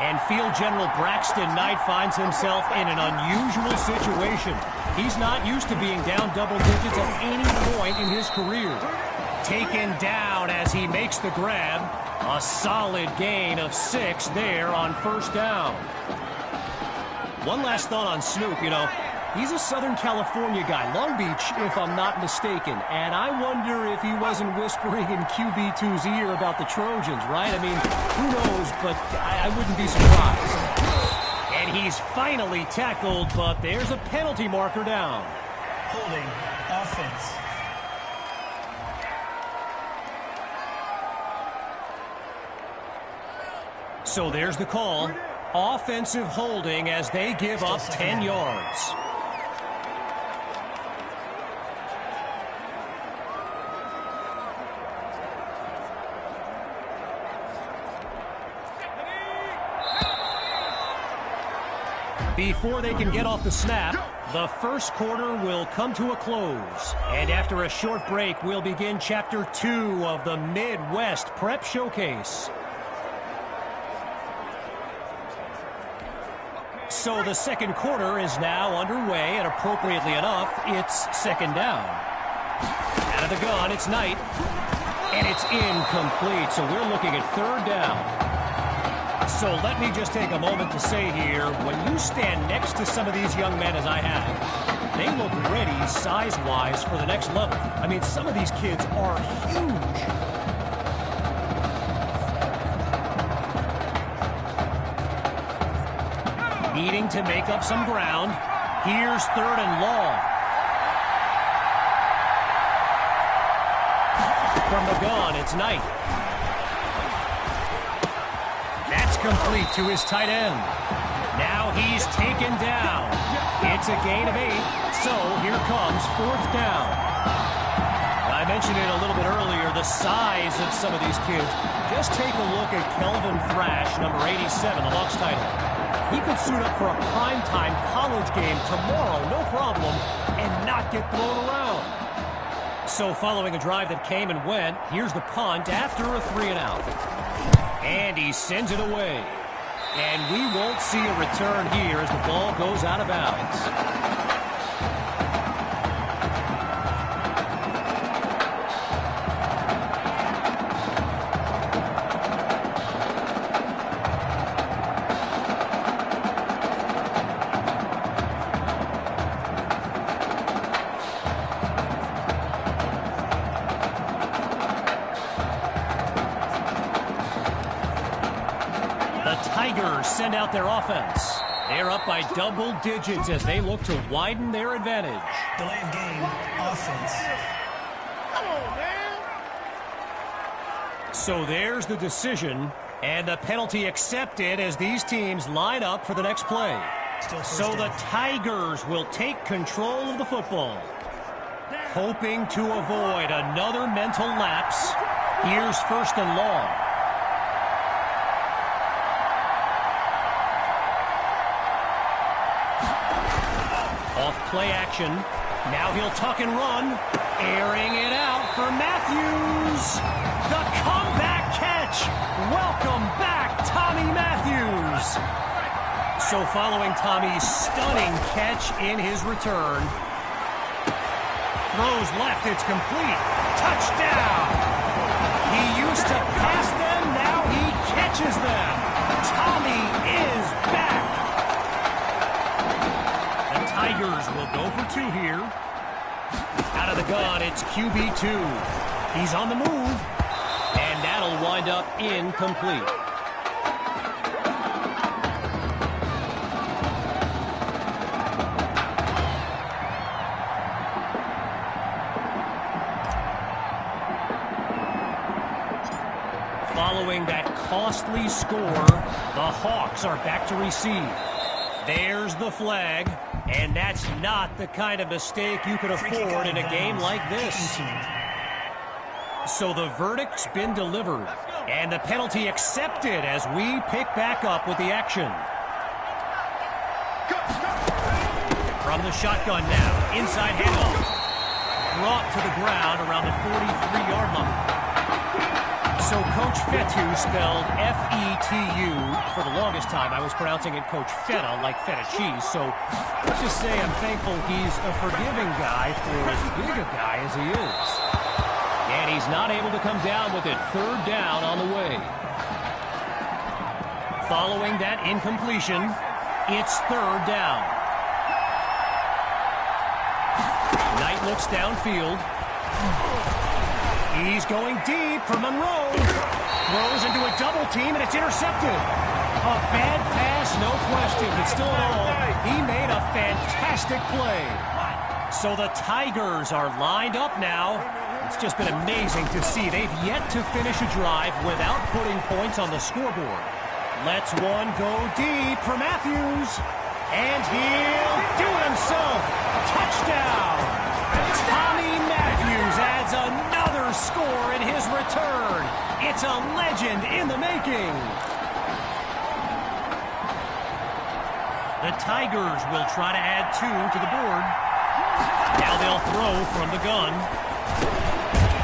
And Field General Braxton Knight finds himself in an unusual situation. He's not used to being down double digits at any point in his career. Taken down as he makes the grab. A solid gain of 6 there on first down. One last thought on Snoop, he's a Southern California guy, Long Beach, if I'm not mistaken. And I wonder if he wasn't whispering in QB2's ear about the Trojans, right? I mean, who knows, but I wouldn't be surprised. And he's finally tackled, but there's a penalty marker down. Holding offense. So there's the call. Offensive holding as they give up 10 yards. Before they can get off the snap, the first quarter will come to a close. And after a short break, we'll begin Chapter 2 of the Midwest Prep Showcase. So the second quarter is now underway, and appropriately enough, it's second down. Out of the gun, it's Knight, and it's incomplete, so we're looking at third down. So let me just take a moment to say here, when you stand next to some of these young men as I have, they look ready size-wise for the next level. I mean, some of these kids are huge. Needing to make up some ground. Here's third and long. From the gun, it's Knight. That's complete to his tight end. Now he's taken down. It's a gain of 8, so here comes fourth down. I mentioned it a little bit earlier, the size of some of these kids. Just take a look at Kelvin Thrash, number 87, the Hawks tight end. He could suit up for a primetime college game tomorrow, no problem, and not get thrown around. So following a drive that came and went, here's the punt after a 3-and-out. And he sends it away. And we won't see a return here as the ball goes out of bounds. Send out their offense. They're up by double digits as they look to widen their advantage. Delay of game, offense. Come on, man. So there's the decision, and the penalty accepted as these teams line up for the next play. So the Tigers will take control of the football. Hoping to avoid another mental lapse. Here's first and long. Play action. Now he'll tuck and run. Airing it out for Matthews. The comeback catch. Welcome back, Tommy Matthews. So following Tommy's stunning catch in his return. Throws left. It's complete. Touchdown. He used to pass them. Now he catches them. Tommy is back. Tigers will go for 2 here. Out of the gun, it's QB2. He's on the move, and that'll wind up incomplete. Following that costly score, the Hawks are back to receive. There's the flag. And that's not the kind of mistake you could afford in a game like this. So the verdict's been delivered, and the penalty accepted as we pick back up with the action. From the shotgun now, inside handoff. Brought to the ground around the 43-yard line. So Coach Fetu, spelled F-E-T-U. For the longest time, I was pronouncing it Coach Feta, like feta cheese. So let's just say I'm thankful he's a forgiving guy for as big a guy as he is. And he's not able to come down with it. Third down on the way. Following that incompletion, it's third down. Knight looks downfield. He's going deep for Monroe. Throws into a double team, and it's intercepted. A bad pass, no question, but still in all, he made a fantastic play. So the Tigers are lined up now. It's just been amazing to see. They've yet to finish a drive without putting points on the scoreboard. Lets one go deep for Matthews. And he'll do it himself. Touchdown. Tommy Matthews adds another score in his return. It's a legend in the making. The Tigers will try to add 2 to the board. Now they'll throw from the gun.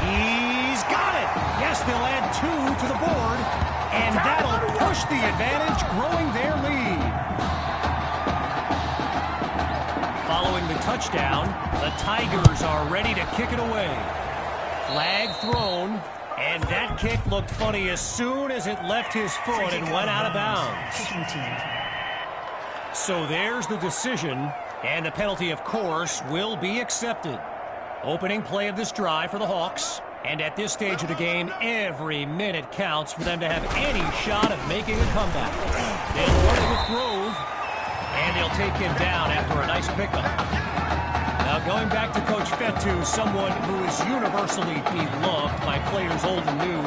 He's got it. Yes, they'll add 2 to the board. And that'll push the advantage, growing their lead. Following the touchdown, the Tigers are ready to kick it away. Flag thrown, and that kick looked funny as soon as it left his foot and went out of bounds. So there's the decision, and the penalty, of course, will be accepted. Opening play of this drive for the Hawks, and at this stage of the game, every minute counts for them to have any shot of making a comeback. They'll run it with Grove, and they'll take him down after a nice pickup. Now going back to Coach Fetu, someone who is universally beloved by players old and new,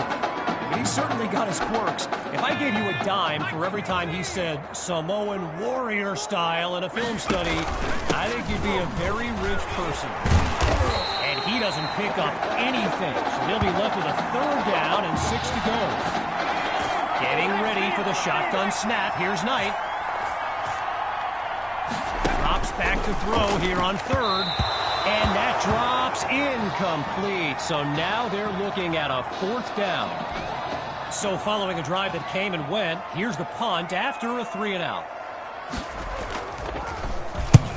he certainly got his quirks. If I gave you a dime for every time he said Samoan warrior style in a film study, I think you'd be a very rich person. And he doesn't pick up anything, so he'll be left with a third down and 6 to go. Getting ready for the shotgun snap. Here's Knight. Drops back to throw here on third. And that drops incomplete. So now they're looking at a fourth down. So following a drive that came and went, here's the punt after a 3-and-out.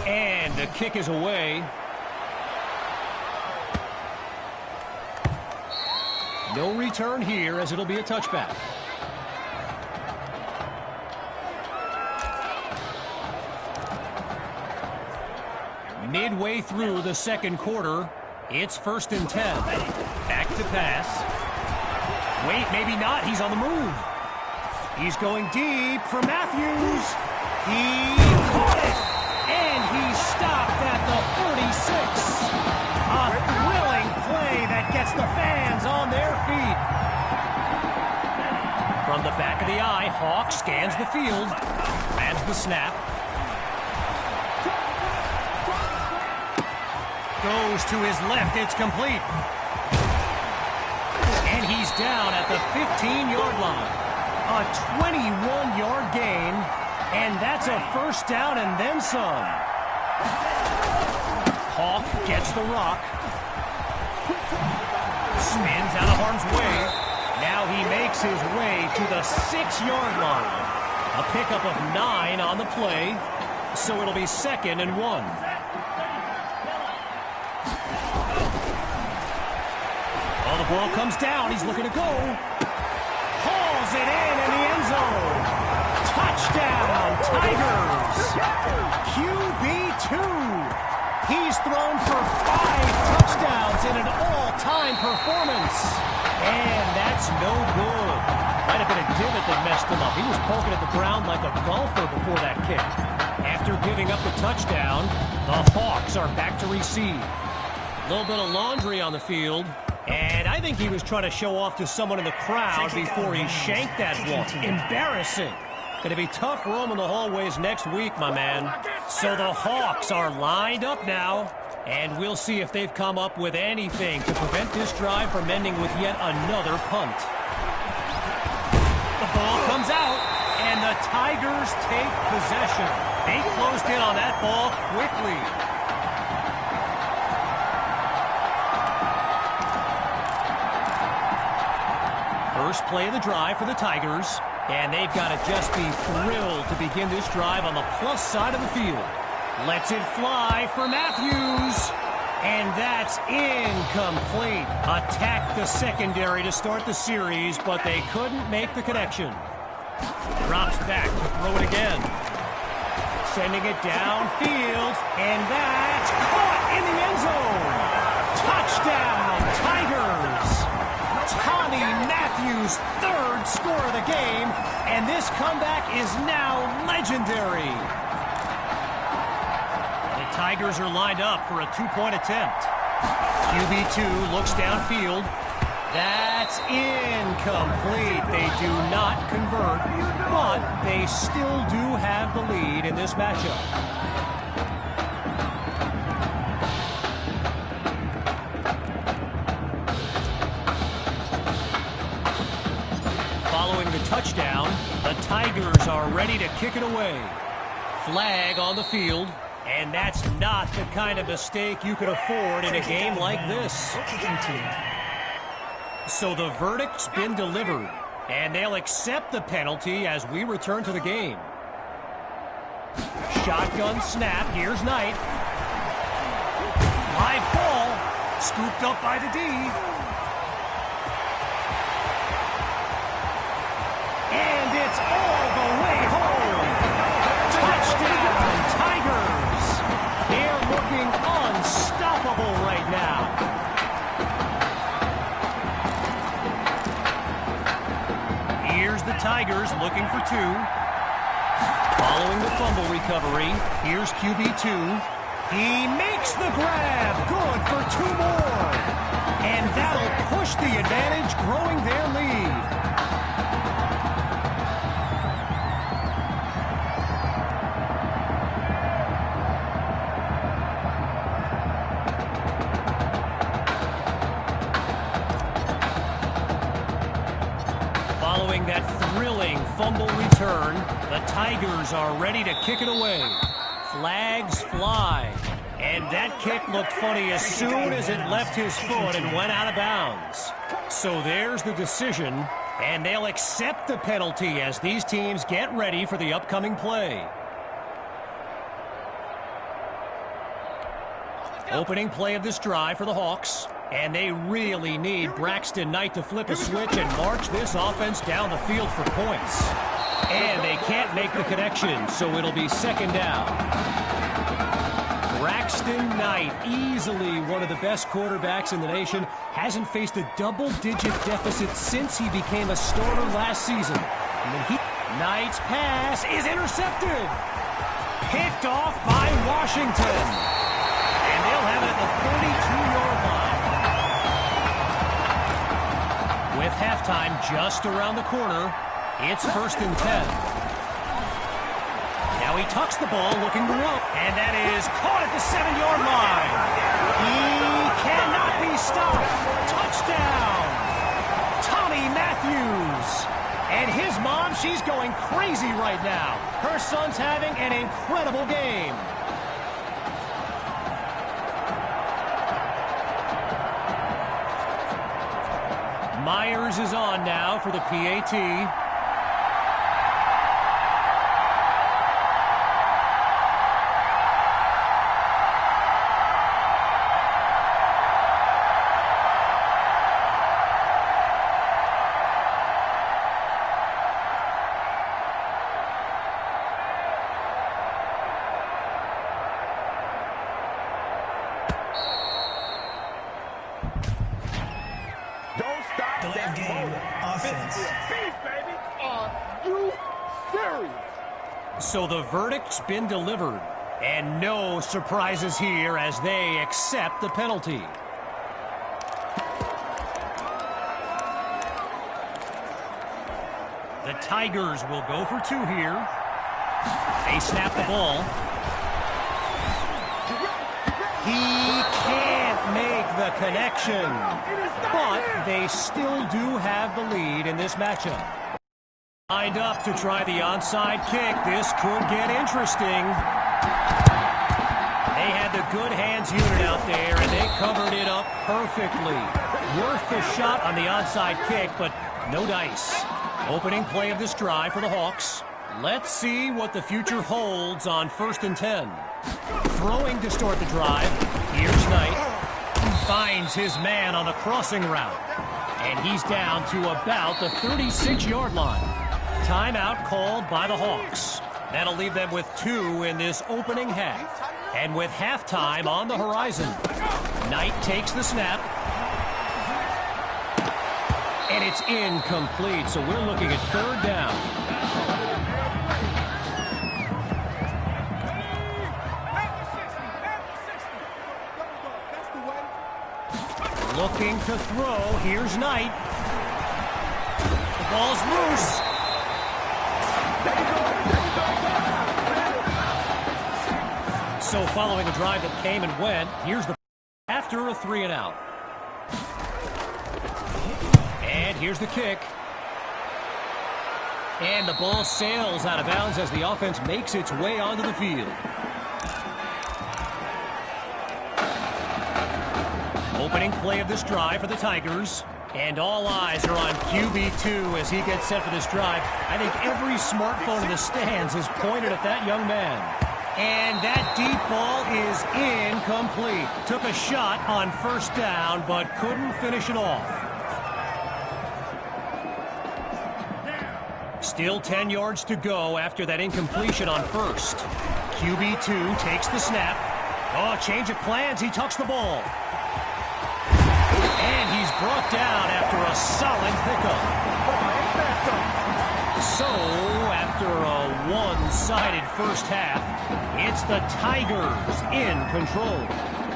And the kick is away. No return here, as it'll be a touchback. Midway through the second quarter, it's 1st and 10. Back to pass. Wait, maybe not. He's on the move. He's going deep for Matthews. He caught it, and he's stopped at the 46. A thrilling play that gets the fans on their feet. From the back of the eye, Hawk scans the field, grabs the snap. Goes to his left, it's complete. And he's down at the 15-yard line. A 21-yard gain, and that's a first down and then some. Hawk gets the rock. Spins out of harm's way. Now he makes his way to the 6-yard line. A pickup of 9 on the play, so it'll be 2nd and 1. Well, the ball comes down. He's looking to go. Hauls it in the end zone. Touchdown, Tigers. QB2. He's thrown for 5 touchdowns in an all-time performance. And that's no good. Might have been a divot that messed him up. He was poking at the ground like a golfer before that kick. After giving up the touchdown, the Hawks are back to receive. A little bit of laundry on the field. And I think he was trying to show off to someone in the crowd before he shanked that one. Embarrassing. Going to be tough roaming the hallways next week, my man. So the Hawks are lined up now, and we'll see if they've come up with anything to prevent this drive from ending with yet another punt. The ball comes out, and the Tigers take possession. They closed in on that ball quickly. first play of the drive for the Tigers. And they've got to just be thrilled to begin this drive on the plus side of the field. Lets it fly for Matthews. And that's incomplete. Attacked the secondary to start the series, but they couldn't make the connection. Drops back to throw it again. Sending it downfield, and that's caught in the end zone. Touchdown, Tigers. Tommy Matthews' third score of the game, and this comeback is now legendary. The Tigers are lined up for a two-point attempt. QB2 looks downfield. That's incomplete. They do not convert, but they still do have the lead in this matchup. Following the touchdown, the Tigers are ready to kick it away. Flag on the field. And that's not the kind of mistake you could afford in a game like this. So the verdict's been delivered, and they'll accept the penalty as we return to the game. Shotgun snap. Here's Knight. Live ball. Scooped up by the D. And it's all the way home. Touchdown, Tigers. They're looking unstoppable right now. Here's the Tigers looking for two. Following the fumble recovery, here's QB2. He makes the grab. Good for two more. And that'll push the advantage, growing their lead. Following that thrilling fumble return, the Tigers are ready to kick it away. Flags fly. And that kick looked funny as soon as it left his foot and went out of bounds. So there's the decision, and they'll accept the penalty as these teams get ready for the upcoming play. Opening play of this drive for the Hawks. And they really need Braxton Knight to flip a switch and march this offense down the field for points. And they can't make the connection, so it'll be second down. Braxton Knight, easily one of the best quarterbacks in the nation, hasn't faced a double-digit deficit since he became a starter last season. Knight's pass is intercepted. Picked off by Washington. And they'll have it at the 32-yard line. With halftime just around the corner, it's 1st and 10. Now he tucks the ball looking to rope, and that is caught at the 7-yard line. He cannot be stopped. Touchdown! Tommy Matthews. And his mom, she's going crazy right now. Her son's having an incredible game. Myers is on now for the PAT. Delay game offense. Are you serious? So the verdict's been delivered, and no surprises here as they accept the penalty. The Tigers will go for two here. They snap the ball. He can't make the connection, but they still do have the lead in this matchup. Lined up to try the onside kick. This could get interesting. They had the good hands unit out there, and they covered it up perfectly. Worth the shot on the onside kick, but No dice. Opening play of this drive for the Hawks. Let's see what the future holds on 1st and 10. Throwing to start the drive. Here's Knight. Finds his man on the crossing route. And he's down to about the 36-yard line. Timeout called by the Hawks. That'll leave them with 2 in this opening half. And with halftime on the horizon. Knight takes the snap. And it's incomplete, so we're looking at 3rd down. Looking to throw. Here's Knight. The ball's loose. So following a drive that came and went, here's the after a 3 and out. And here's the kick. And the ball sails out of bounds as the offense makes its way onto the field. Opening play of this drive for the Tigers. And all eyes are on QB2 as he gets set for this drive. I think every smartphone in the stands is pointed at that young man. And that deep ball is incomplete. Took a shot on 1st down, but couldn't finish it off. Still 10 yards to go after that incompletion on 1st. QB2 takes the snap. Oh, change of plans. He tucks the ball. And he's brought down after a solid pickup. So, after a one-sided first half, it's the Tigers in control.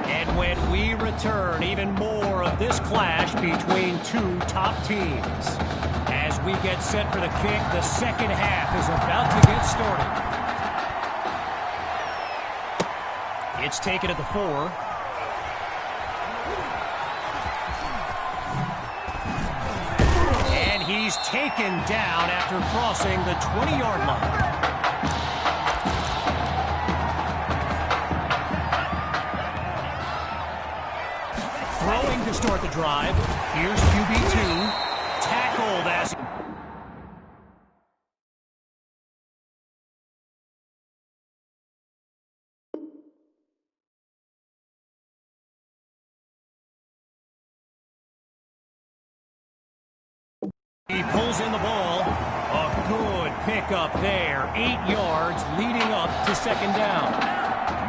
And when we return, even more of this clash between 2 top teams. As we get set for the kick, the second half is about to get started. It's taken at the 4. And he's taken down after crossing the 20-yard line. Throwing to start the drive. Here's QB2. Tackled as he pulls in the ball. A good pickup there. 8 yards leading up to 2nd down.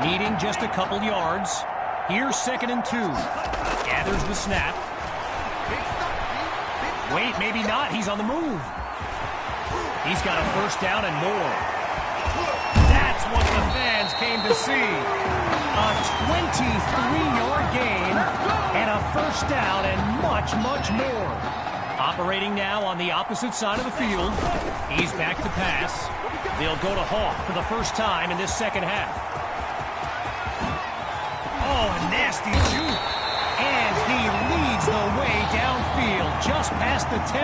Needing just a couple yards. Here's 2nd and 2. Gathers the snap. Wait, maybe not. He's on the move. He's got a 1st down and more. That's what the fans came to see. A 23-yard gain and a 1st down and much, much more. Operating now on the opposite side of the field. He's back to pass. They'll go to Hawk for the first time in this second half. Oh, a nasty juke. And he leads the way downfield just past the 10.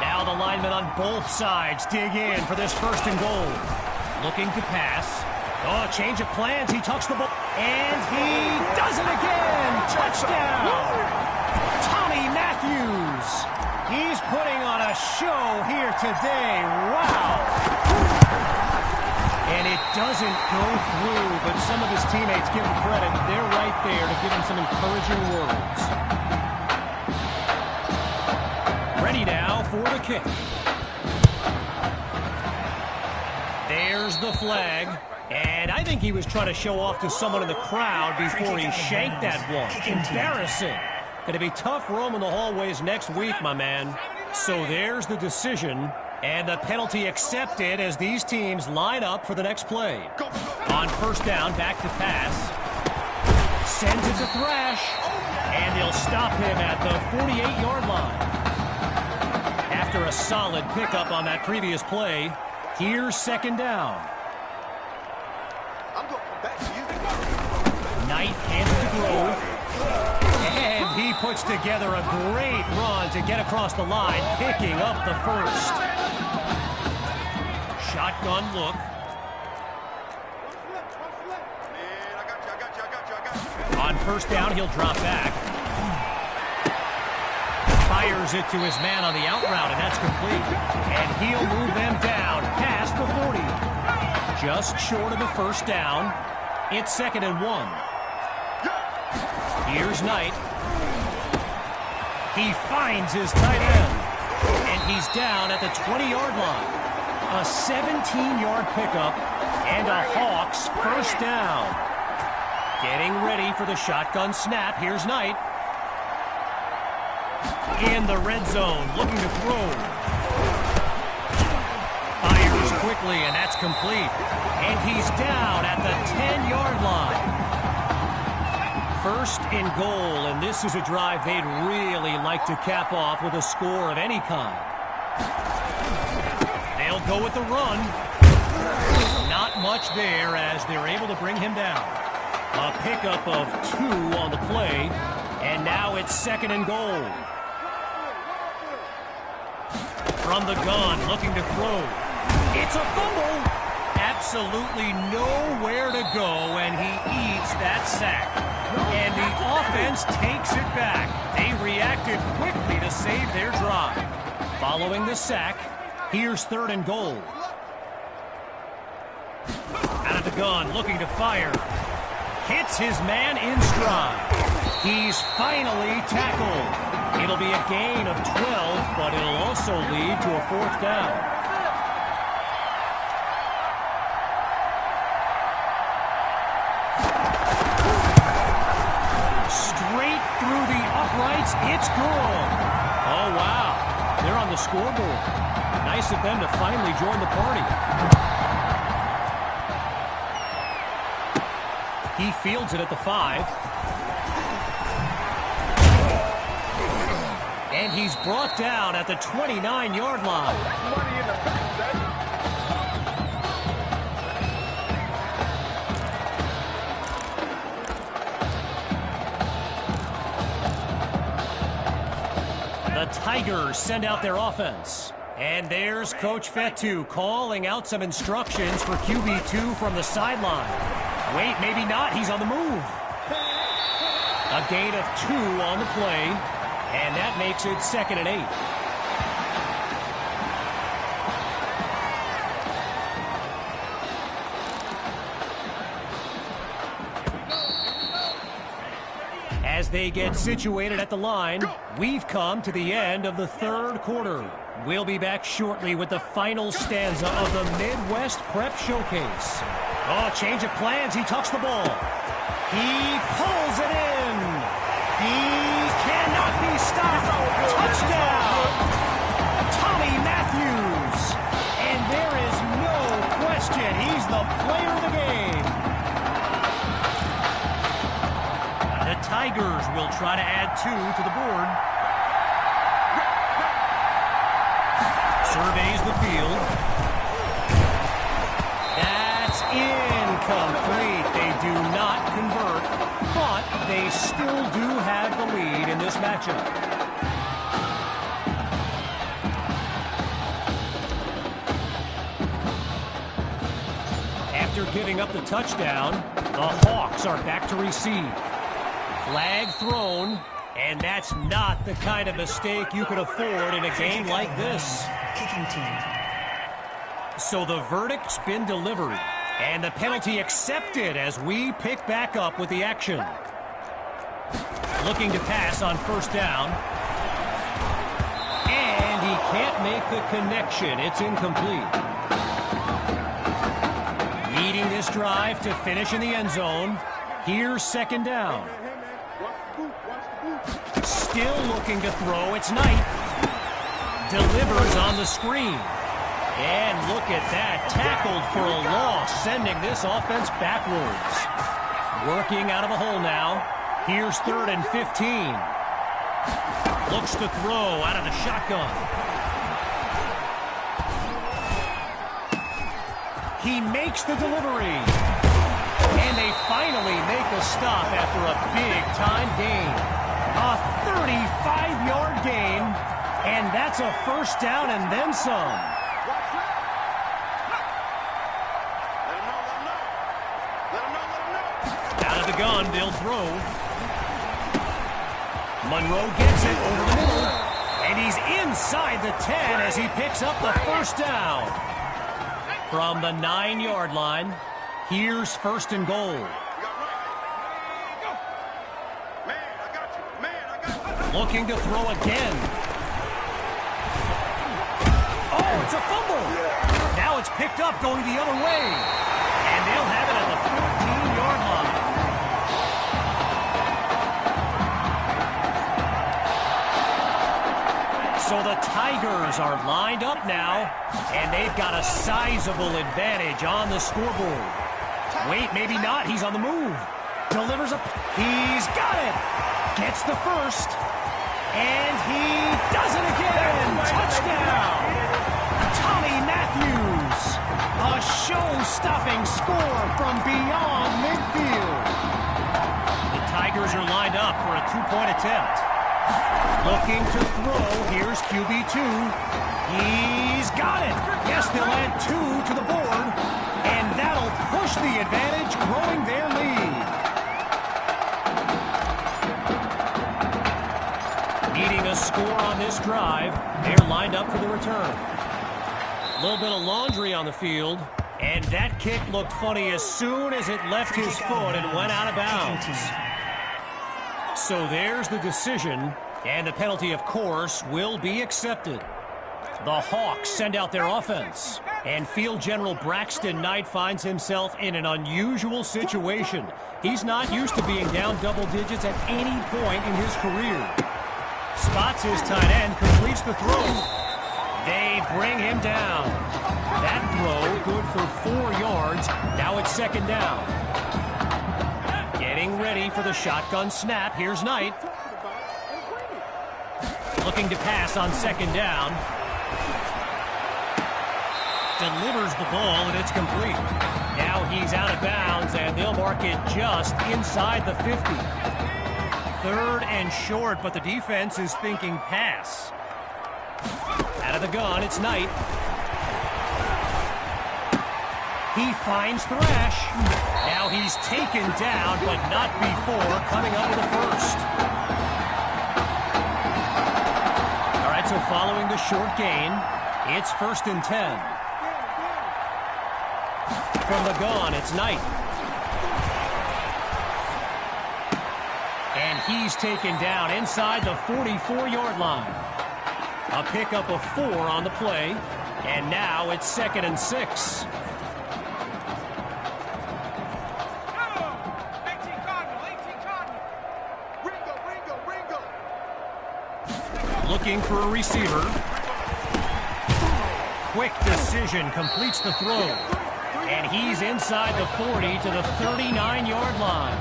Now the linemen on both sides dig in for this 1st and goal. Looking to pass. Oh, change of plans. He tucks the ball. And he does it again. Touchdown. Tommy Matthews. He's putting on a show here today. Wow. And it doesn't go through, but some of his teammates give him credit. They're right there to give him some encouraging words. Ready now for the kick. There's the flag. And I think he was trying to show off to someone in the crowd before he shanked that one. Embarrassing. Going to be tough roaming the hallways next week, my man. So there's the decision. And the penalty accepted as these teams line up for the next play. On 1st down, back to pass. Sends it to Thrash. And they'll stop him at the 48-yard line. After a solid pickup on that previous play, here's 2nd down. Knight hands it to Grove. And he puts together a great run to get across the line, picking up the 1st. Shotgun look. On 1st down, he'll drop back. Fires it to his man on the out route, and that's complete. And he'll move them down past the 40. Just short of the first down. It's 2nd and 1. Here's Knight. He finds his tight end. And he's down at the 20-yard line. A 17-yard pickup and a Hawks first down. Getting ready for the shotgun snap. Here's Knight. In the red zone, looking to throw. Fires quickly, and that's complete. And he's down at the 10-yard line. First and goal, and this is a drive they'd really like to cap off with a score of any kind. They'll go with the run. Not much there as they're able to bring him down. A pickup of 2 on the play, and now it's 2nd and goal. From the gun, looking to throw. It's a fumble. Absolutely nowhere to go, and he eats that sack. And the offense takes it back. They reacted quickly to save their drive. Following the sack, here's 3rd and goal. Out of the gun, looking to fire. Hits his man in stride. He's finally tackled. It'll be a gain of 12, but it'll also lead to a 4th down. Straight through the uprights, it's good. Oh, wow. They're on the scoreboard. Nice of them to finally join the party. He fields it at the 5. And he's brought down at the 29-yard line. Money in the bank, baby. The Tigers send out their offense. And there's Coach Fetu calling out some instructions for QB2 from the sideline. Wait, maybe not. He's on the move. A gain of 2 on the play, and that makes it 2nd and 8. As they get situated at the line, we've come to the end of the 3rd quarter. We'll be back shortly with the final stanza of the Midwest Prep Showcase. Oh, change of plans. He tucks the ball. He pulls it in. He cannot be stopped. Touchdown. Tommy Matthews. And there is no question. He's the player of the game. The Tigers will try to add 2 to the board. Surveys the field. That's incomplete. They do not convert, but they still do have the lead in this matchup. After giving up the touchdown, the Hawks are back to receive. Flag thrown, and that's not the kind of mistake you could afford in a game like this. Kicking team. So the verdict's been delivered, and the penalty accepted as we pick back up with the action. Looking to pass on 1st down. And he can't make the connection. It's incomplete. Leading this drive to finish in the end zone. Here's 2nd down. Still looking to throw. It's Knight. Delivers on the screen. And look at that. Tackled for a loss, sending this offense backwards. Working out of a hole now. Here's 3rd and 15. Looks to throw out of the shotgun. He makes the delivery. And they finally make a stop after a big-time gain. A 35-yard gain. And that's a 1st down and then some. Out of the gun, they'll throw. Monroe gets it over the middle. And he's inside the 10 as he picks up the first down. From the 9-yard line, here's first and goal. Looking to throw again. Oh, it's a fumble. Now it's picked up going the other way. And they'll have it at the 14-yard line. So the Tigers are lined up now, and they've got a sizable advantage on the scoreboard. Wait, maybe not. He's on the move. Delivers a... He's got it. Gets the first. And he does it again. Touchdown. Tommy Matthews. A show-stopping score from beyond midfield. The Tigers are lined up for a 2-point attempt. Looking to throw. Here's QB2. He's got it. Yes, they'll add 2 to the board. And that'll push the advantage, growing their lead. Needing a score on this drive, they're lined up for the return. A little bit of laundry on the field, and that kick looked funny as soon as it left his foot and went out of bounds. So there's the decision, and the penalty, of course, will be accepted. The Hawks send out their offense, and field general Braxton Knight finds himself in an unusual situation. He's not used to being down double digits at any point in his career. Spots his tight end, completes the throw. They bring him down. That throw good for 4 yards. Now it's second down. Getting ready for the shotgun snap. Here's Knight. Looking to pass on second down. Delivers the ball, and it's complete. Now he's out of bounds, and they'll mark it just inside the 50. Third and short, but the defense is thinking pass. Out of the gun, it's Knight. He finds Thrash. Now he's taken down, but not before coming up with a first. All right, so following the short gain, it's 1st and 10. From the gun, it's Knight. And he's taken down inside the 44-yard line. A pickup of 4 on the play, and now it's 2nd and 6. Looking for a receiver. Quick decision, completes the throw. And he's inside the 40 to the 39-yard line.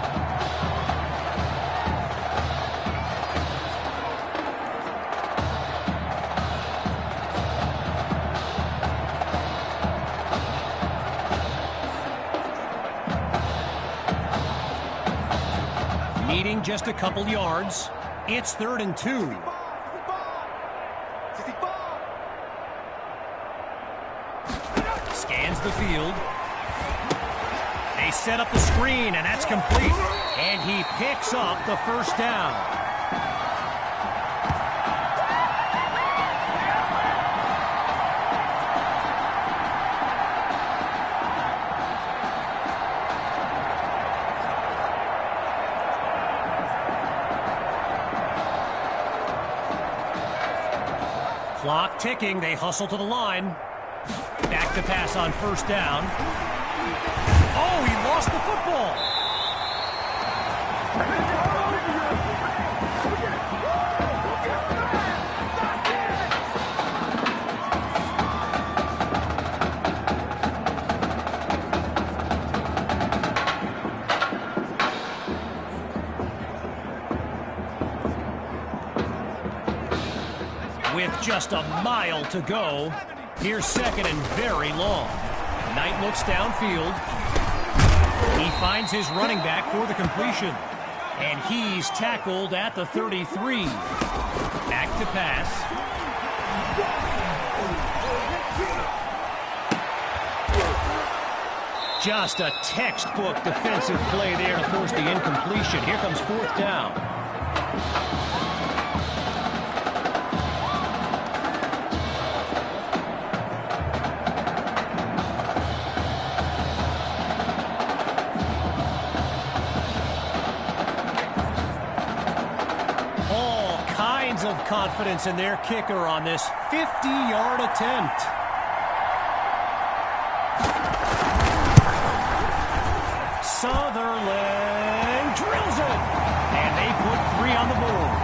Needing just a couple yards. It's 3rd and 2. Scans the field. They set up the screen, and that's complete. And he picks up the first down. Clock ticking. They hustle to the line. Back to pass on first down. Oh, he lost the football. With just a mile to go, here's 2nd and very long. Knight looks downfield. He finds his running back for the completion. And he's tackled at the 33. Back to pass. Just a textbook defensive play there to force the incompletion. Here comes 4th down. confidence in their kicker on this 50-yard attempt. Sutherland drills it, and they put 3 on the board.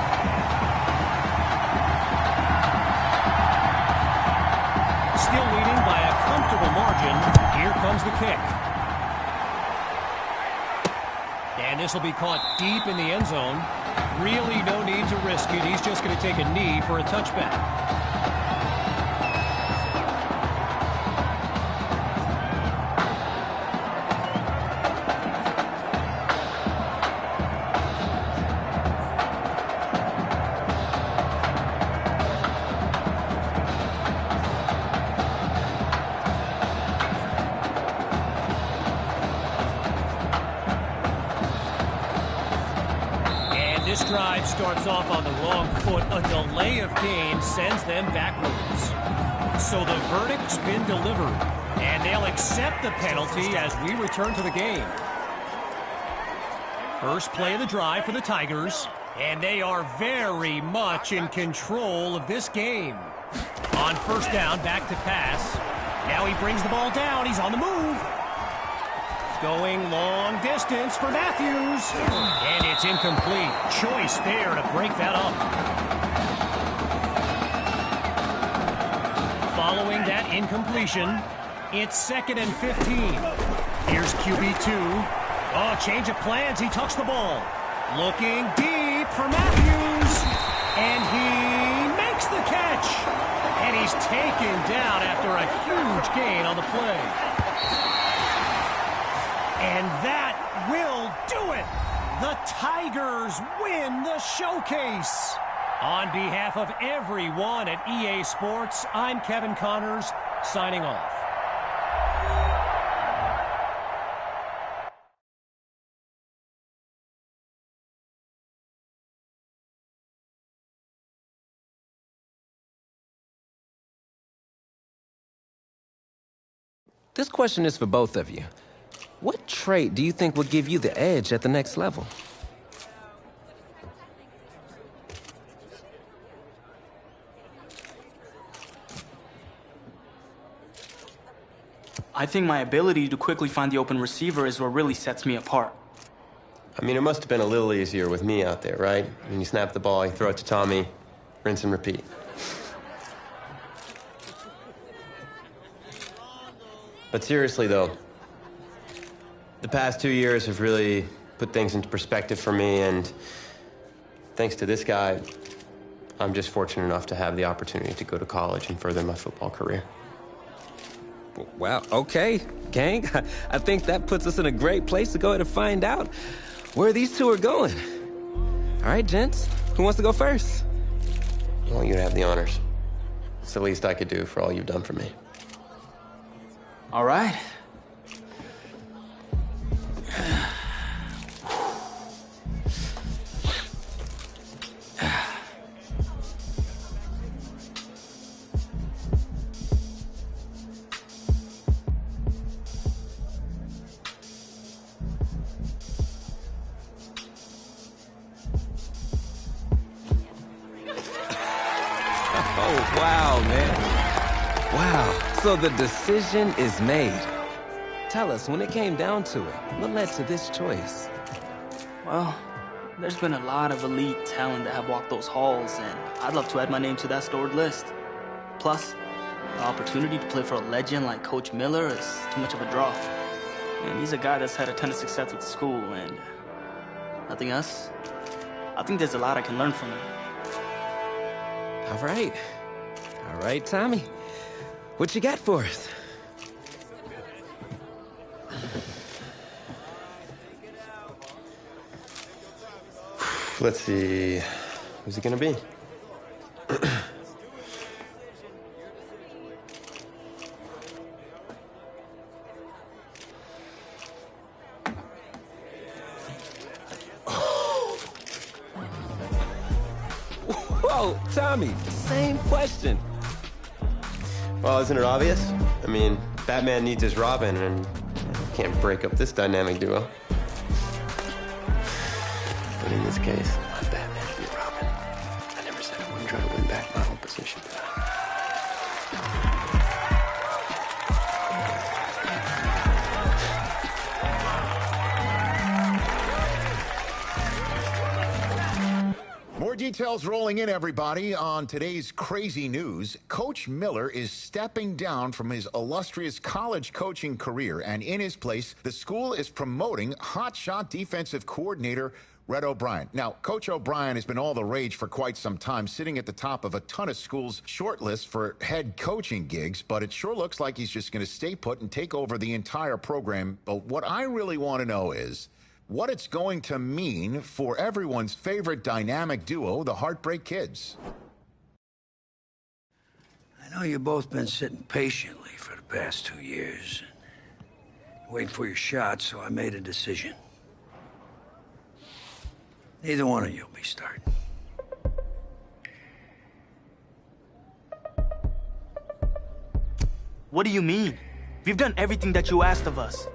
Still leading by a comfortable margin. Here comes the kick. And this will be caught deep in the end zone. Really no need to risk it. He's just going to take a knee for a touchback. This drive starts off on the wrong foot. A delay of game sends them backwards. So the verdict's been delivered, and they'll accept the penalty as we return to the game. First play of the drive for the Tigers, and they are very much in control of this game. On first down, back to pass. Now he brings the ball down. He's on the move. Going long distance for Matthews. And it's incomplete. Choice there to break that up. Following that incompletion, it's 2nd and 15. Here's QB2. Oh, change of plans. He tucks the ball. Looking deep for Matthews. And he makes the catch. And he's taken down after a huge gain on the play. And that will do it. The Tigers win the showcase. On behalf of everyone at EA Sports, I'm Kevin Connors, signing off. This question is for both of you. What trait do you think will give you the edge at the next level? I think my ability to quickly find the open receiver is what really sets me apart. I mean, it must have been a little easier with me out there, right? When you snap the ball, you throw it to Tommy, rinse and repeat. But seriously, though, the past 2 years have really put things into perspective for me, and thanks to this guy, I'm just fortunate enough to have the opportunity to go to college and further my football career. Wow, okay, gang. I think that puts us in a great place to go ahead and find out where these two are going. All right, gents, who wants to go first? I want you to have the honors. It's the least I could do for all you've done for me. All right. Oh, wow, man. Wow, so the decision is made. Tell us, when it came down to it, what led to this choice? Well, there's been a lot of elite talent that have walked those halls, and I'd love to add my name to that storied list. Plus, the opportunity to play for a legend like Coach Miller is too much of a draw. And he's a guy that's had a ton of success with the school, and nothing else. I think there's a lot I can learn from him. All right. All right, Tommy. What you got for us? Let's see. Who's it gonna be? Whoa, Tommy, same question. Well, isn't it obvious? I mean, Batman needs his Robin, and can't break up this dynamic duo. But in this case, I'm Batman, you're Robin. I never said I wouldn't try to details rolling in, everybody. On today's crazy news, Coach Miller is stepping down from his illustrious college coaching career, and in his place, the school is promoting hotshot defensive coordinator Red O'Brien. Now, Coach O'Brien has been all the rage for quite some time, sitting at the top of a ton of schools' shortlists for head coaching gigs, but it sure looks like he's just going to stay put and take over the entire program. But what I really want to know is what it's going to mean for everyone's favorite dynamic duo, the Heartbreak Kids. I know you've both been sitting patiently for the past 2 years, waiting for your shot, so I made a decision. Neither one of you will be starting. What do you mean? We've done everything that you asked of us.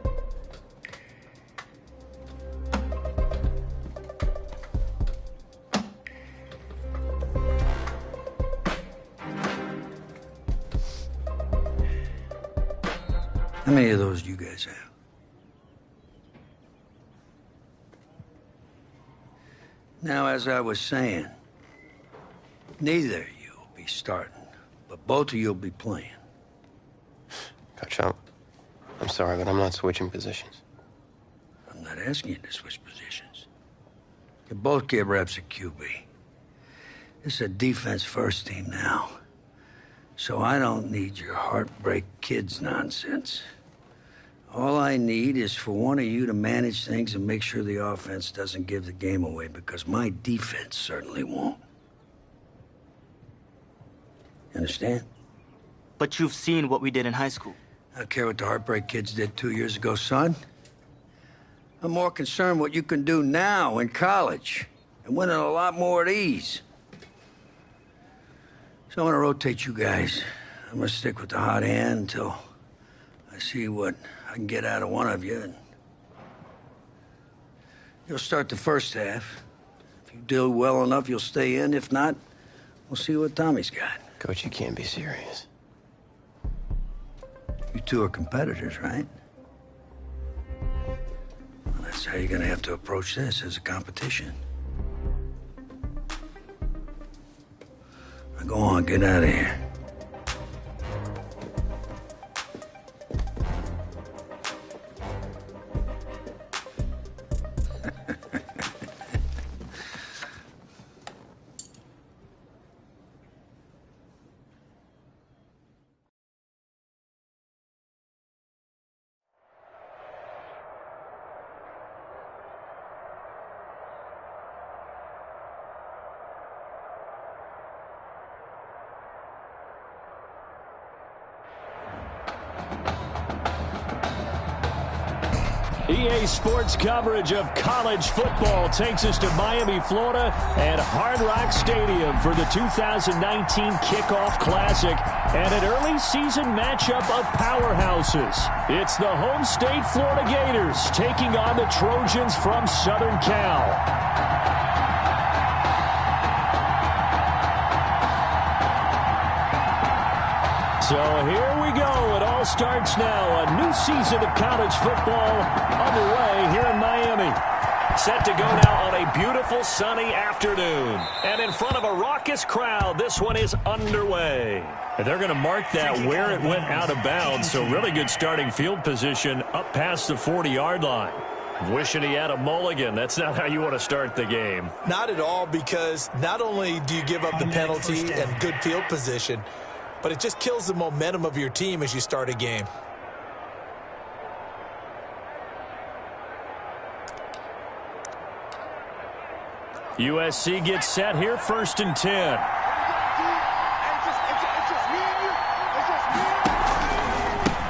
How many of those do you guys have? Now, as I was saying, neither of you will be starting, but both of you will be playing. Coach, I'm sorry, but I'm not switching positions. I'm not asking you to switch positions. You both get reps at QB. This is a defense-first team now, so I don't need your Heartbreak Kids nonsense. All I need is for one of you to manage things and make sure the offense doesn't give the game away, because my defense certainly won't. Understand? But you've seen what we did in high school. I don't care what the Heartbreak Kids did 2 years ago, son. I'm more concerned what you can do now in college and winning a lot more at ease. So I'm gonna rotate you guys. I'm gonna stick with the hot hand until I see what I can get out of one of you. And you'll start the first half. If you do well enough, you'll stay in. If not, we'll see what Tommy's got. Coach, you can't be serious. You two are competitors, right? Well, that's how you're gonna have to approach this, as a competition. Now go on, get out of here. EA Sports coverage of college football takes us to Miami, Florida, and Hard Rock Stadium for the 2019 Kickoff Classic and an early season matchup of powerhouses. It's the home state Florida Gators taking on the Trojans from Southern Cal. So here we go. It all starts now. A new season of college football underway here in Miami. Set to go now on a beautiful sunny afternoon. And in front of a raucous crowd, this one is underway. And they're going to mark that where it went out of bounds. So really good starting field position up past the 40-yard line. Wishing he had a mulligan. That's not how you want to start the game. Not at all, because not only do you give up the penalty and good field position, but it just kills the momentum of your team as you start a game. USC gets set here, 1st and 10.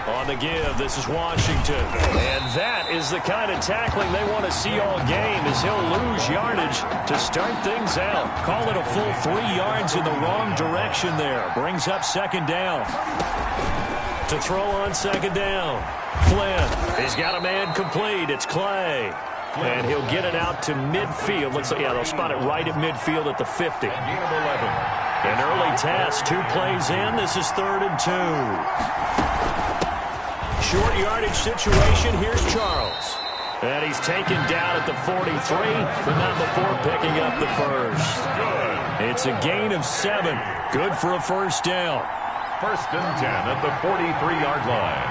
On the give, this is Washington. And that is the kind of tackling they want to see all game, as he'll lose yardage to start things out. Call it a full 3 yards in the wrong direction there. Brings up 2nd down. To throw on 2nd down. Flynn, he's got a man complete. It's Clay. And he'll get it out to midfield. Looks like, yeah, they'll spot it right at midfield at the 50. An early task, 2 plays in. This is 3rd and 2. Short yardage situation. Here's Charles. And he's taken down at the 43, but not before picking up the first. It's a gain of 7. Good for a first down. 1st and 10 at the 43-yard line.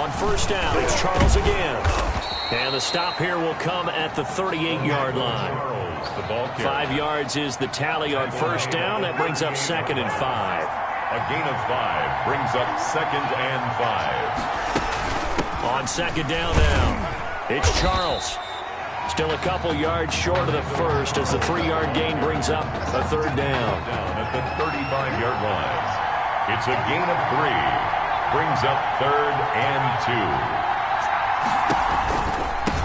On first down, it's Charles again. And the stop here will come at the 38-yard line. 5 yards is the tally on first down. That brings up 2nd and 5. A gain of 5 brings up 2nd and 5. On 2nd down now, it's Charles. Still a couple yards short of the first as the 3-yard gain brings up a 3rd down. Down at the 35-yard line. It's a gain of 3. Brings up 3rd and 2.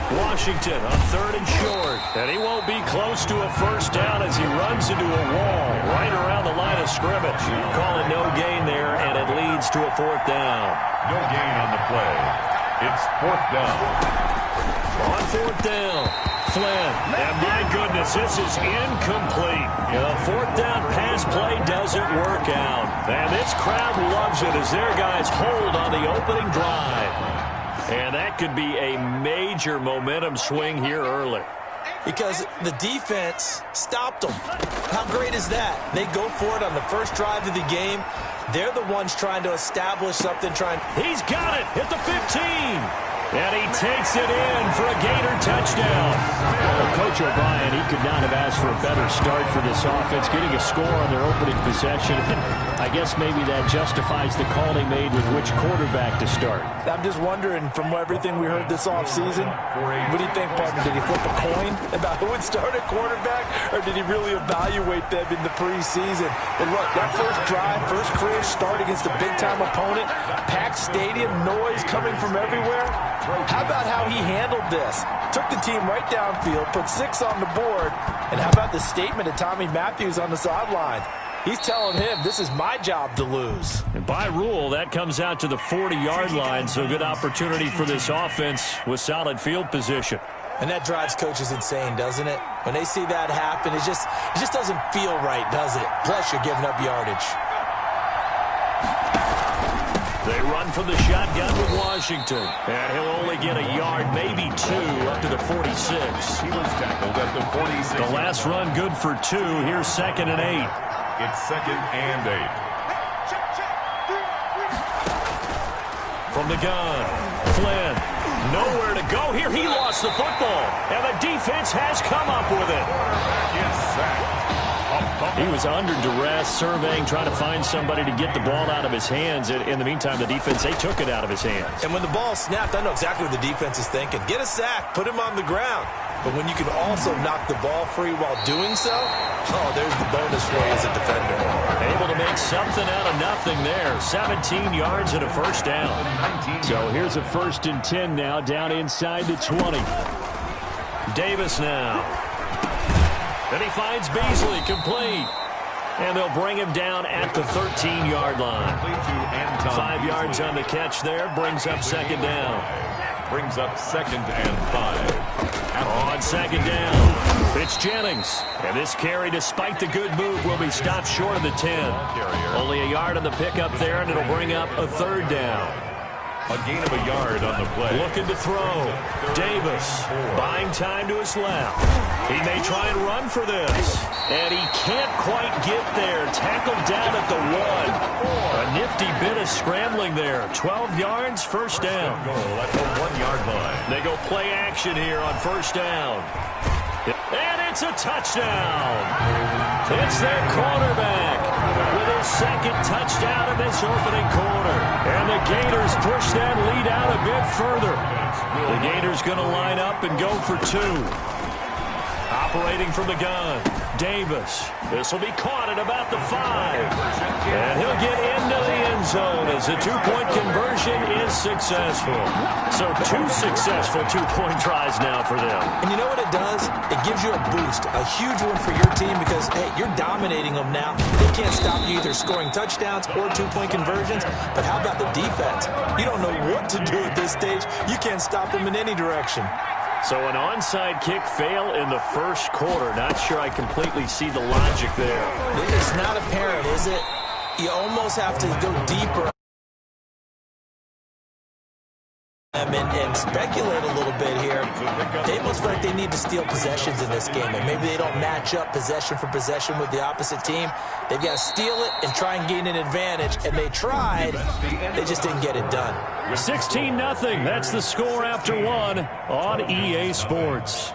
Washington on 3rd and short. And he won't be close to a first down as he runs into a wall right around the line of scrimmage. Call it no gain there, and it leads to a 4th down. No gain on the play. It's 4th down. On 4th down, Flynn. And my goodness, this is incomplete. The 4th down pass play doesn't work out. And this crowd loves it as their guys hold on the opening drive. And that could be a major momentum swing here early. Because the defense stopped them. How great is that? They go for it on the first drive of the game. They're the ones trying to establish something. He's got it at the 15. And he takes it in for a Gator touchdown. Well, Coach O'Brien, he could not have asked for a better start for this offense, getting a score on their opening possession. And I guess maybe that justifies the call he made with which quarterback to start. I'm just wondering, from everything we heard this offseason, what do you think, partner? Did he flip a coin about who would start at quarterback, or did he really evaluate them in the preseason? And look, that first drive, first career start against a big-time opponent, packed stadium, noise coming from everywhere. How about how he handled this? Took the team right downfield, put 6 on the board, and how about the statement of Tommy Matthews on the sideline? He's telling him, this is my job to lose. And by rule, that comes out to the 40-yard line, so good opportunity for this offense with solid field position. And that drives coaches insane, doesn't it? When they see that happen, it just doesn't feel right, does it? Plus, you're giving up yardage. They run from the shotgun with Washington. And he'll only get a yard, maybe 2, up to the 46. He was tackled at the 46. The last run good for 2. Here's 2nd and 8. It's 2nd and 8. From the gun, Flynn. Nowhere to go here. He lost the football. And the defense has come up with it. Yes, sacked. He was under duress, surveying, trying to find somebody to get the ball out of his hands. In the meantime, the defense, they took it out of his hands. And when the ball snapped, I know exactly what the defense is thinking. Get a sack, put him on the ground. But when you can also knock the ball free while doing so, there's the bonus for you as a defender. Able to make something out of nothing there. 17 yards and a first down. So here's a 1st and 10 now, down inside the 20. Davis now. Then he finds Beasley, complete. And they'll bring him down at the 13-yard line. 5 yards on the catch there, brings up 2nd down. Brings up 2nd and 5. On 2nd down, it's Jennings. And this carry, despite the good move, will be stopped short of the 10. Only a yard on the pickup there, and it'll bring up a 3rd down. A gain of a yard on the play. Looking to throw. Davis buying time to his left. He may try and run for this. And he can't quite get there. Tackled down at the 1. A nifty bit of scrambling there. 12 yards, first down. Goal at the 1-yard line. They go play action here on first down. And it's a touchdown. It's their quarterback with his 2nd touchdown in this opening quarter. And the Gators push that lead out a bit further. The Gators going to line up and go for 2. Operating from the gun, Davis. This will be caught at about the 5. And he'll get into the end zone as the 2-point conversion is successful. So 2 successful 2-point tries now for them. And you know what it does? It gives you a boost, a huge one for your team because, hey, you're dominating them now. They can't stop you either scoring touchdowns or 2-point conversions. But how about the defense? You don't know what to do at this stage. You can't stop them in any direction. So an onside kick fail in the first quarter. Not sure I completely see the logic there. It's not apparent, is it? You almost have to go deeper and speculate a little bit here. They almost feel like they need to steal possessions in this game, and maybe they don't match up possession for possession with the opposite team. They've got to steal it and try and gain an advantage, and they tried. They just didn't get it done. 16-0. That's the score after one on EA Sports.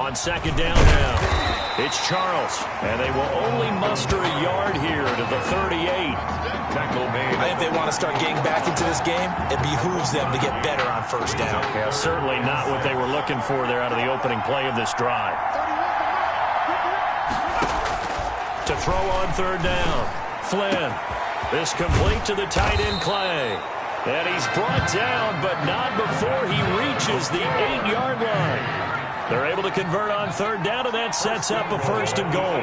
On second down now. It's Charles, and they will only muster a yard here to the 38. I think they want to start getting back into this game. It behooves them to get better on first down. Yeah, certainly not what they were looking for there out of the opening play of this drive. To throw on third down, Flynn. This complete to the tight end, Clay. And he's brought down, but not before he reaches the 8-yard line. They're able to convert on third down, and that sets up a first and goal.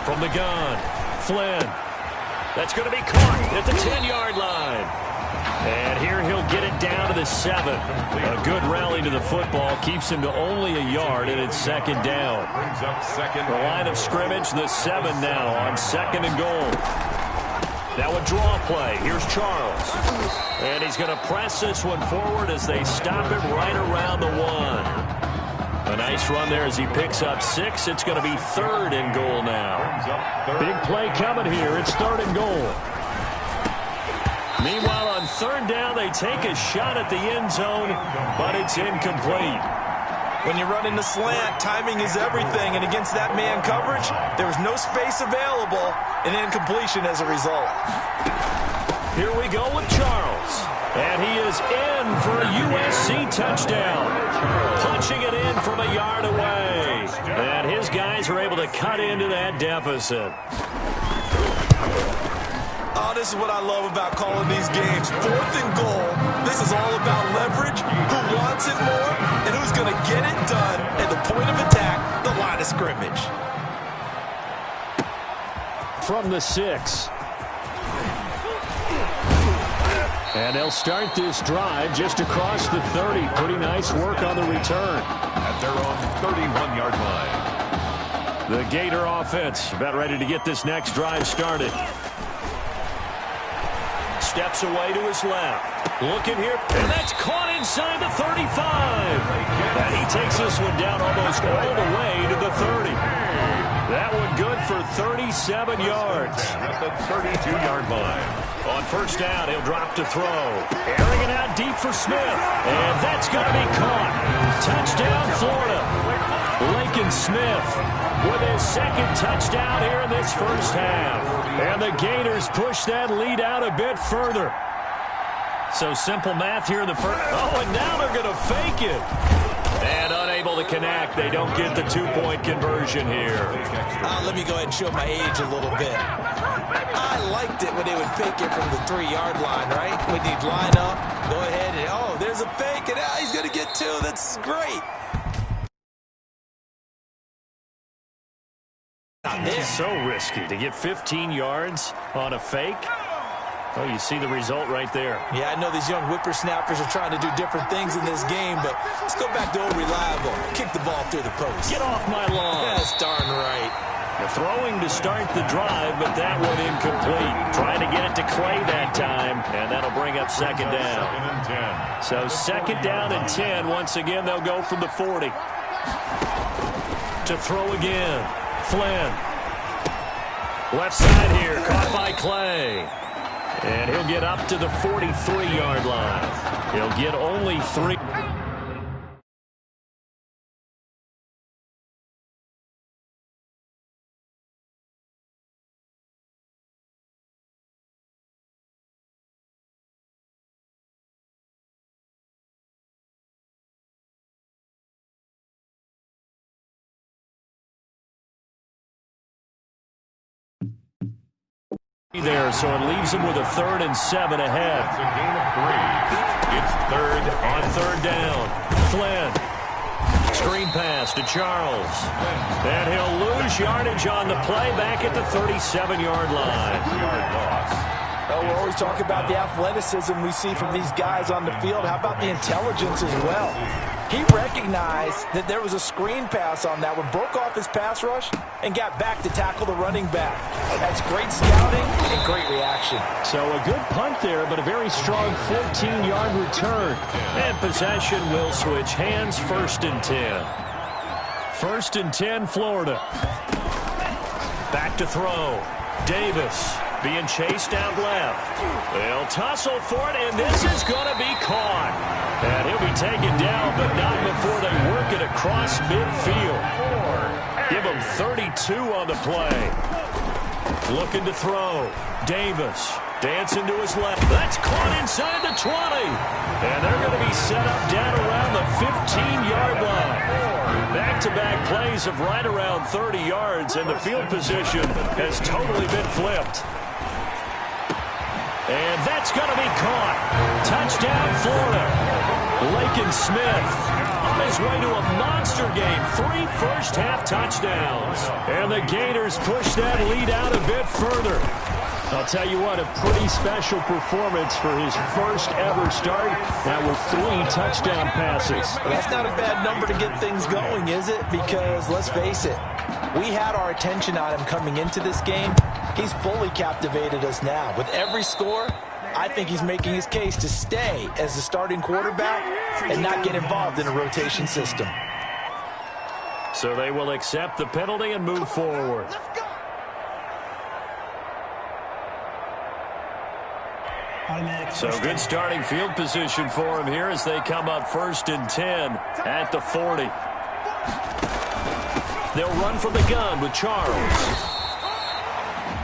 From the gun, Flynn. That's going to be caught at the 10-yard line. And here he'll get it down to the 7. A good rally to the football keeps him to only a yard, and it's second down. The line of scrimmage, the 7 now on second and goal. Now a draw play. Here's Charles. And he's going to press this one forward as they stop it right around the 1. A nice run there as he picks up 6. It's going to be third and goal now. Big play coming here. It's third and goal. Meanwhile, on third down, they take a shot at the end zone, but it's incomplete. When you run in the slant, timing is everything, and against that man coverage, there was no space available, and incompletion as a result. Here we go with Charles, and he is in for a USC touchdown, punching it in from a yard away, and his guys are able to cut into that deficit. Oh, this is what I love about calling these games. Fourth and goal. This is all about leverage, who wants it more, and who's going to get it done at the point of attack, the line of scrimmage. From the 6. And they'll start this drive just across the 30. Pretty nice work on the return. At their own 31-yard line. The Gator offense about ready to get this next drive started. Steps away to his left. Looking here, and that's caught inside the 35. And he takes this one down almost all the way to the 30. That one good for 37 yards. At the 32-yard line. On first down, he'll drop to throw. Airing it out deep for Smith. And that's going to be caught. Touchdown, Florida. Lincoln Smith with his second touchdown here in this first half. And the Gators push that lead out a bit further. So simple math here in the first. Oh, and now they're going to fake it. And unable to connect. They don't get the 2-point conversion here. Let me go ahead and show my age a little bit. I liked it when they would fake it from the 3-yard line, right? When they'd line up, go ahead and, oh, there's a fake, and he's going to get 2. That's great. It's so risky to get 15 yards on a fake. Oh, you see the result right there. Yeah, I know these young whippersnappers are trying to do different things in this game, but let's go back to old reliable. Kick the ball through the post. Get off my lawn. That's darn right. The throwing to start the drive, but that one incomplete. Trying to get it to Clay that time, and that'll bring up second down. So second down and 10. Once again, they'll go from the 40. To throw again. Flynn. Left side here, caught by Clay. And he'll get up to the 43-yard line. He'll get only 3. There, so it leaves him with a 3rd and 7 ahead. It's a gain of 3. It's third on third down. Flynn. Screen pass to Charles. And he'll lose yardage on the play back at the 37-yard line. Well, we're always talking about the athleticism we see from these guys on the field. How about the intelligence as well? He recognized that there was a screen pass on that one, broke off his pass rush, and got back to tackle the running back. That's great scouting and great reaction. So a good punt there, but a very strong 14-yard return. And possession will switch hands, 1st and 10. 1st and 10, Florida. Back to throw. Davis. being chased out left. They'll tussle for it, and this is going to be caught. And he'll be taken down, but not before they work it across midfield. Give him 32 on the play. Looking to throw. Davis dancing to his left. That's caught inside the 20. And they're going to be set up down around the 15-yard line. Back-to-back plays of right around 30 yards, and the field position has totally been flipped. And that's going to be caught. Touchdown, Florida. Lakin Smith on his way to a monster game. 3 first-half touchdowns. And the Gators push that lead out a bit further. I'll tell you what, a pretty special performance for his first ever start. That were 3 touchdown passes. Well, that's not a bad number to get things going, is it? Because, let's face it, we had our attention on him coming into this game. He's fully captivated us now. With every score, I think he's making his case to stay as the starting quarterback and not get involved in a rotation system. So they will accept the penalty and move forward. So good starting field position for him here as they come up 1st and 10 at the 40. They'll run from the gun with Charles.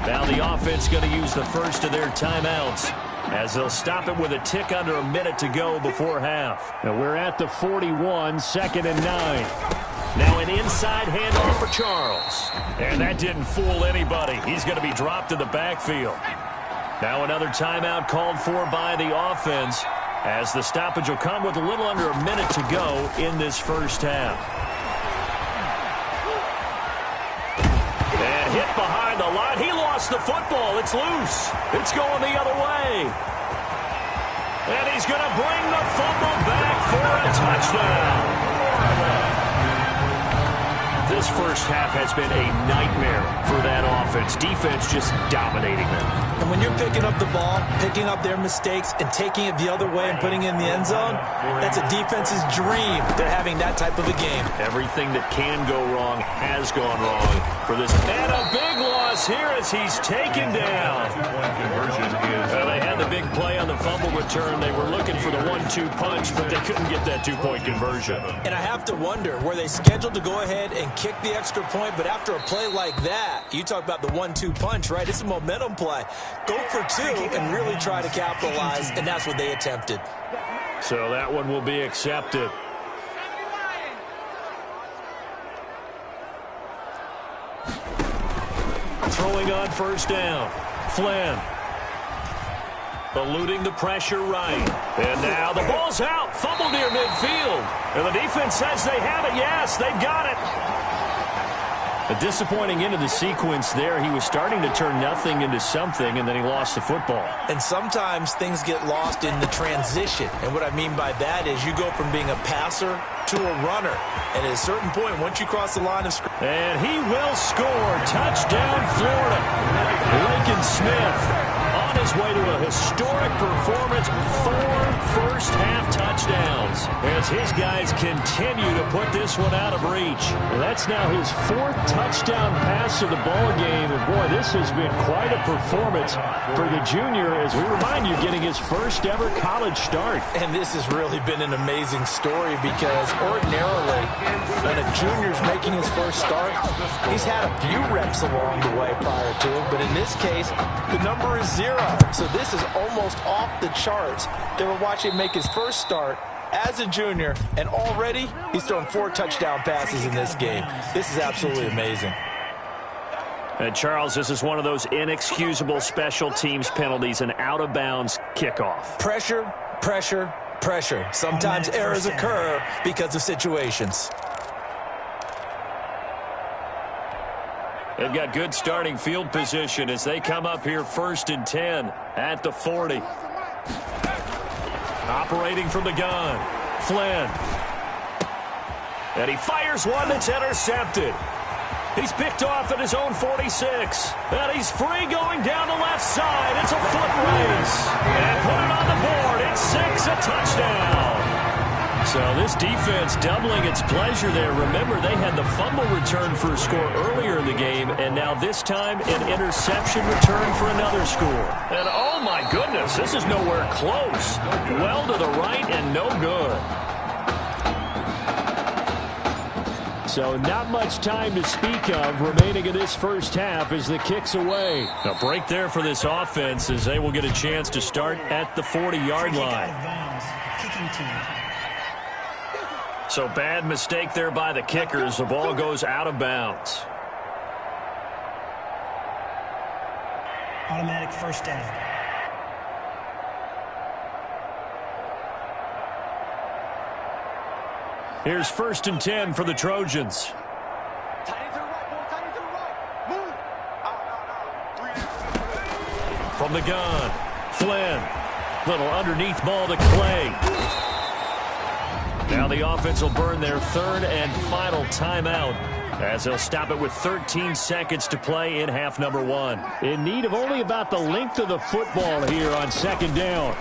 Now the offense going to use the first of their timeouts as they'll stop it with a tick under a minute to go before half. Now we're at the 41, 2nd and 9. Now an inside handoff for Charles. And that didn't fool anybody. He's going to be dropped in the backfield. Now another timeout called for by the offense as the stoppage will come with a little under a minute to go in this first half. And hit behind the line. He lost the football. It's loose. It's going the other way. And he's going to bring the fumble back for a touchdown. This first half has been a nightmare for that offense. Defense just dominating them. And when you're picking up the ball, picking up their mistakes, and taking it the other way and putting it in the end zone, that's a defense's dream. They're having that type of a game. Everything that can go wrong has gone wrong for this. And a big loss here as he's taken down. Well, they had the big play on the fumble return. They were looking for the 1-2 punch, but they couldn't get that 2-point conversion. And I have to wonder, were they scheduled to go ahead and kick the extra point, but after a play like that, you talk about the 1-2 punch, right? It's a momentum play. Go for 2 and really try to capitalize, and that's what they attempted. So that one will be accepted. Throwing on first down. Flynn. Eluding the pressure right. And now the ball's out. Fumble near midfield. And the defense says they have it. Yes, they've got it. A disappointing end of the sequence there. He was starting to turn nothing into something, and then he lost the football. And sometimes things get lost in the transition. And what I mean by that is you go from being a passer to a runner. And at a certain point, once you cross the line of scrimmage. And he will score. Touchdown, Florida. Lakin Smith on his way to a historic performance. 4 first-half touchdowns as his guys continue to put this one out of reach. Well, that's now his 4th touchdown pass of the ball game. And, boy, this has been quite a performance for the junior as we remind you, getting his first ever college start. And this has really been an amazing story because ordinarily when a junior's making his first start, he's had a few reps along the way prior to it. But in this case, the number is 0. So this is almost off the charts. They were watching him make his first start as a junior, and already he's thrown 4 touchdown passes in this game. This is absolutely amazing. And Charles, this is one of those inexcusable special teams penalties, an out-of-bounds kickoff. Pressure, pressure, pressure. Sometimes errors occur because of situations. They've got good starting field position as they come up here 1st and 10 at the 40. Operating from the gun, Flynn. And he fires one that's intercepted. He's picked off at his own 46. And he's free going down the left side. It's a foot race. And put it on the board. It's 6, a touchdown. So this defense doubling its pleasure there. Remember, they had the fumble return for a score earlier in the game, and now this time an interception return for another score. And oh my goodness, this is nowhere close. Well to the right and no good. So not much time to speak of remaining in this first half as the kick's away. A break there for this offense as they will get a chance to start at the 40-yard line. So bad mistake there by the kickers. The ball goes out of bounds. Automatic first down. Here's 1st and 10 for the Trojans. From the gun, Flynn. Little underneath ball to Clay. Now the offense will burn their 3rd and final timeout as they'll stop it with 13 seconds to play in half number 1. In need of only about the length of the football here on 2nd down.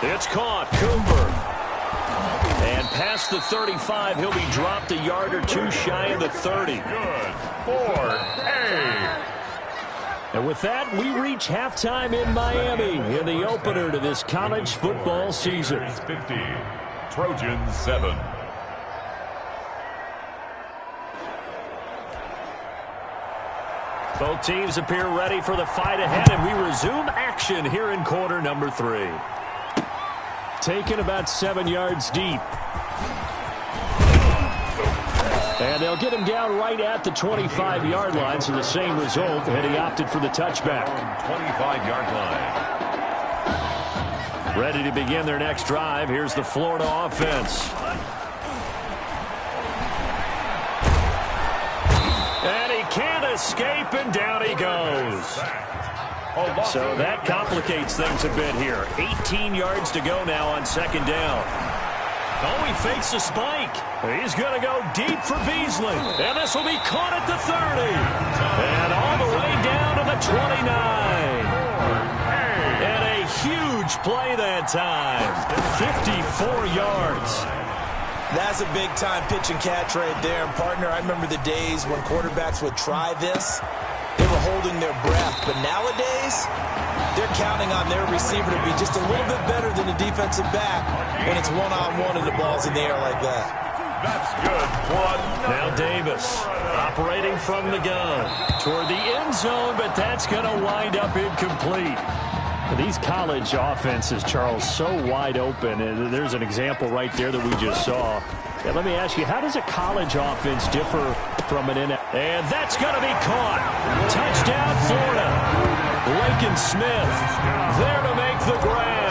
It's caught. Cooper. And past the 35, he'll be dropped a yard or two shy of the 30. Good. 4-8. And with that, we reach halftime in Miami in the opener to this college football season. 50, Trojans 7. Both teams appear ready for the fight ahead, and we resume action here in quarter number 3. Taken about 7 yards deep. And they'll get him down right at the 25-yard line, so the same result, and he opted for the touchback. 25-yard line. Ready to begin their next drive. Here's the Florida offense. And he can't escape, and down he goes. So that complicates things a bit here. 18 yards to go now on 2nd down. Oh, he fakes a spike. He's going to go deep for Beasley. And this will be caught at the 30. And all the way down to the 29. And a huge play that time. 54 yards. That's a big-time pitch and catch right there. And, partner, I remember the days when quarterbacks would try this. They were holding their breath. But nowadays, they're counting on their receiver to be just a little bit better than the defensive back when it's one-on-one and the ball's in the air like that. That's good. Now Davis operating from the gun toward the end zone, but that's going to wind up incomplete. These college offenses, Charles, so wide open. And there's an example right there that we just saw. Yeah, let me ask you, how does a college offense differ from an NFL? And that's going to be caught. Touchdown, Florida. Lincoln Smith there to make the grab.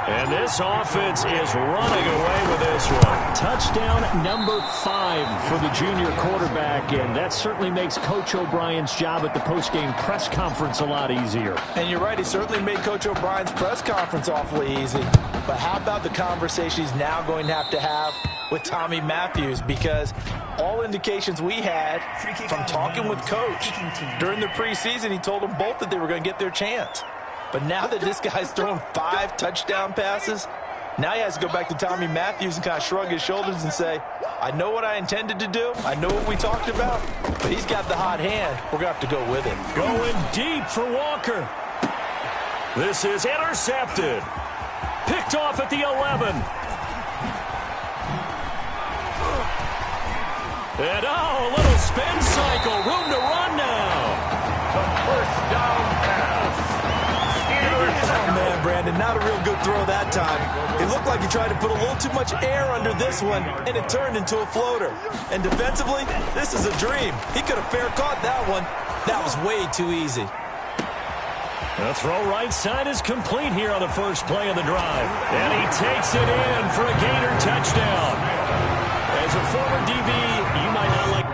And this offense is running away with this one. Touchdown number 5 for the junior quarterback, and that certainly makes Coach O'Brien's job at the postgame press conference a lot easier. And you're right, he certainly made Coach O'Brien's press conference awfully easy. But how about the conversation he's now going to have with Tommy Matthews? Because all indications we had from talking with Coach during the preseason, he told them both that they were going to get their chance. But now that this guy's thrown 5 touchdown passes, now he has to go back to Tommy Matthews and kind of shrug his shoulders and say, I know what I intended to do. I know what we talked about. But he's got the hot hand. We're going to have to go with him. Going deep for Walker. This is intercepted. Picked off at the 11. And a little spin cycle. Room to run now. The first down pass. Oh, man, Brandon, not a real good throw that time. It looked like he tried to put a little too much air under this one, and it turned into a floater. And defensively, this is a dream. He could have fair caught that one. That was way too easy. The throw right side is complete here on the first play of the drive. And he takes it in for a gainer touchdown. As a former DB, you might not like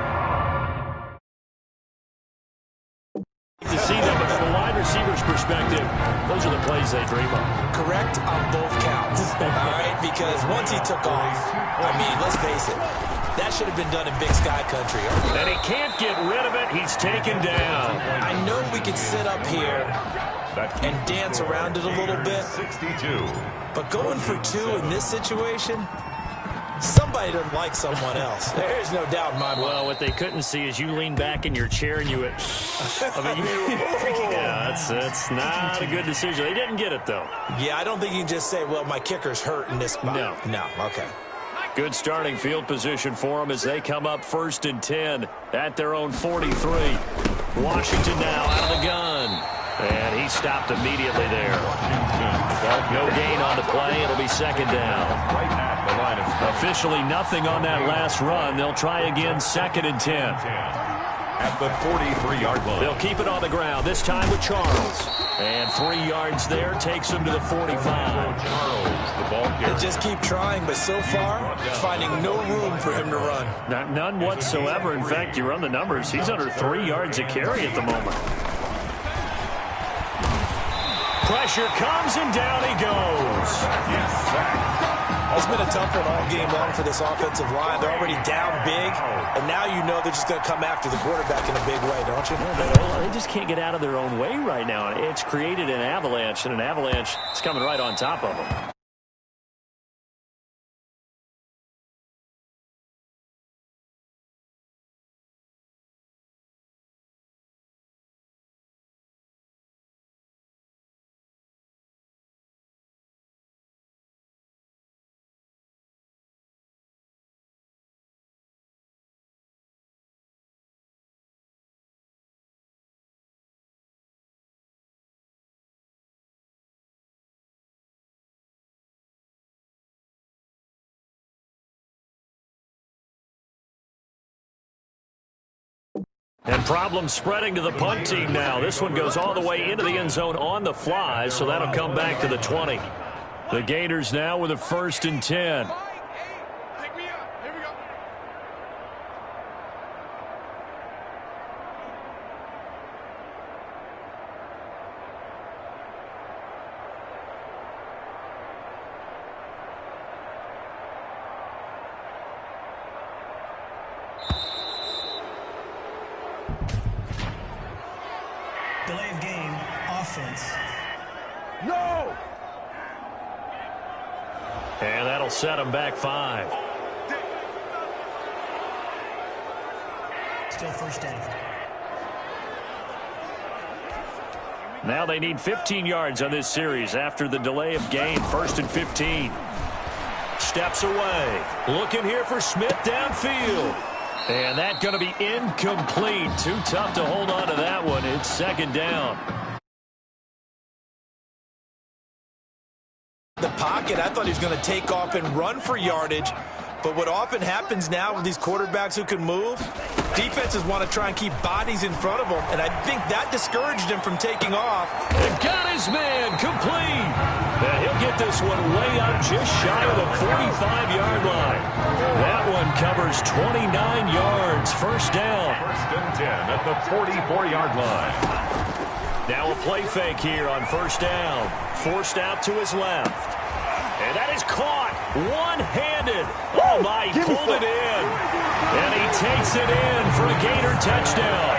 to see them, but from a wide receiver's perspective, those are the plays they dream of. Correct on both counts. All right, because once he took off, I mean, let's face it, That should have been done in Big Sky Country. And he can't get rid of it. He's taken down. I know we could sit up here and dance around it a little bit. 62. But going for 2 in this situation, somebody doesn't like someone else. There's no doubt in my mind. Well, what they couldn't see is you lean back in your chair and you went, yeah, that's not a good decision. They didn't get it, though. Yeah, I don't think you can just say, well, my kicker's hurt in this spot. No, okay. Good starting field position for them as they come up 1st and 10 at their own 43. Washington now out of the gun. And he stopped immediately there. No gain on the play. It'll be 2nd down. Right at the line of scrimmage. Officially nothing on that last run. They'll try again 2nd and 10. At the 43-yard line. They'll keep it on the ground, this time with Charles. And 3 yards there takes him to the 45. Charles, the ball carrier. They just keep trying, but so far, finding no room for him to run. None whatsoever. In fact, you run the numbers. He's under 3 yards a carry at the moment. Pressure comes, and down he goes. It's been a tough one all game long for this offensive line. They're already down big, and now you know they're just going to come after the quarterback in a big way, don't you? They just can't get out of their own way right now. It's created an avalanche, and an avalanche is coming right on top of them. And problems spreading to the punt team now. This one goes all the way into the end zone on the fly, so that'll come back to the 20. The Gators now with a 1st and 10. Delay of game, offense. No! And that'll set them back 5. Still 1st down. Now they need 15 yards on this series after the delay of game. 1st and 15. Steps away. Looking here for Smith downfield. And that's going to be incomplete. Too tough to hold on to that one. It's 2nd down. The pocket, I thought he was going to take off and run for yardage. But what often happens now with these quarterbacks who can move, defenses want to try and keep bodies in front of them. And I think that discouraged him from taking off. They've got his man complete. And he'll get this one way up just shy of the 45-yard line. That one covers 29 yards. 1st down. 1st and 10 at the 44-yard line. Now a play fake here on 1st down. Forced out to his left. And that is caught one-handed. Oh, my, he pulled it in. And he takes it in for a Gator touchdown.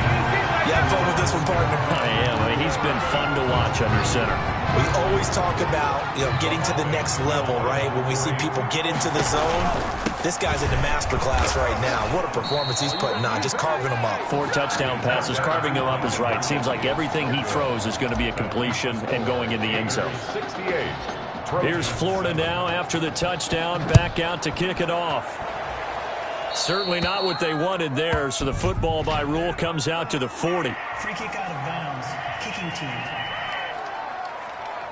You have fun with this one, partner? I am. I mean, he's been fun to watch under center. We always talk about, getting to the next level, right? When we see people get into the zone, this guy's in the master class right now. What a performance he's putting on, just carving them up. 4 touchdown passes. Carving them up is right. Seems like everything he throws is going to be a completion and going in the end zone. 68. Here's Florida now after the touchdown, back out to kick it off. Certainly not what they wanted there, so the football by rule comes out to the 40. Free kick out of bounds. Kicking team.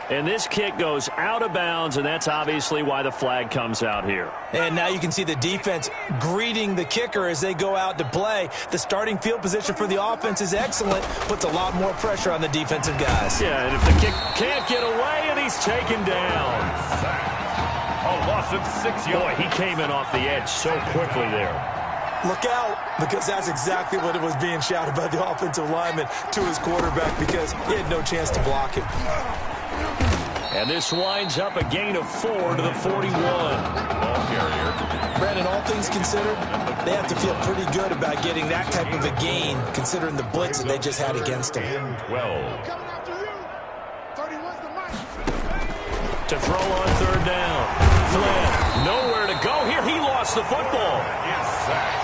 And this kick goes out of bounds, and that's obviously why the flag comes out here. And now you can see the defense greeting the kicker as they go out to play. The starting field position for the offense is excellent, puts a lot more pressure on the defensive guys. Yeah, and if the kick can't get away, and he's taken down. A loss of 6 yards. Boy, he came in off the edge so quickly there. Look out, because that's exactly what it was being shouted by the offensive lineman to his quarterback, because he had no chance to block him. And this winds up a gain of 4 to the 41. carrier. Brandon, all things considered, they have to feel pretty good about getting that type of a gain, considering the blitz that they just had against them. 12. To throw on third down. Flynn, nowhere to go here. He lost the football. Is sacked.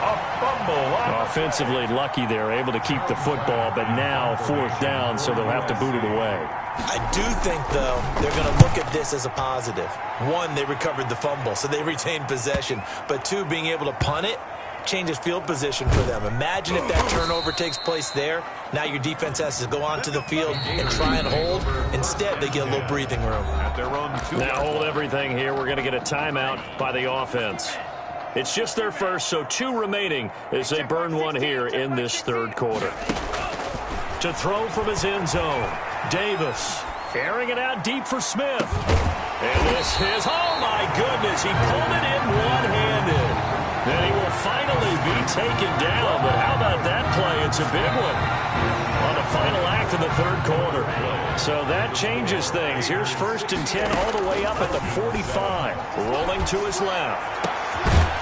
A fumble. Offensively lucky they're able to keep the football, but now fourth down, so they'll have to boot it away. I do think, though, they're going to look at this as a positive. One, they recovered the fumble, so they retained possession. But two, being able to punt it changes field position for them. Imagine if that turnover takes place there. Now your defense has to go onto the field and try and hold. Instead, they get a little breathing room. Now hold everything here. We're going to get a timeout by the offense. It's just their first, so 2 remaining as they burn one here in this third quarter. To throw from his end zone, Davis airing it out deep for Smith. And this is, oh my goodness, he pulled it in one-handed. Then he will finally be taken down, but how about that play? It's a big one on the final act of the third quarter. So that changes things. Here's 1st and 10 all the way up at the 45. Rolling to his left.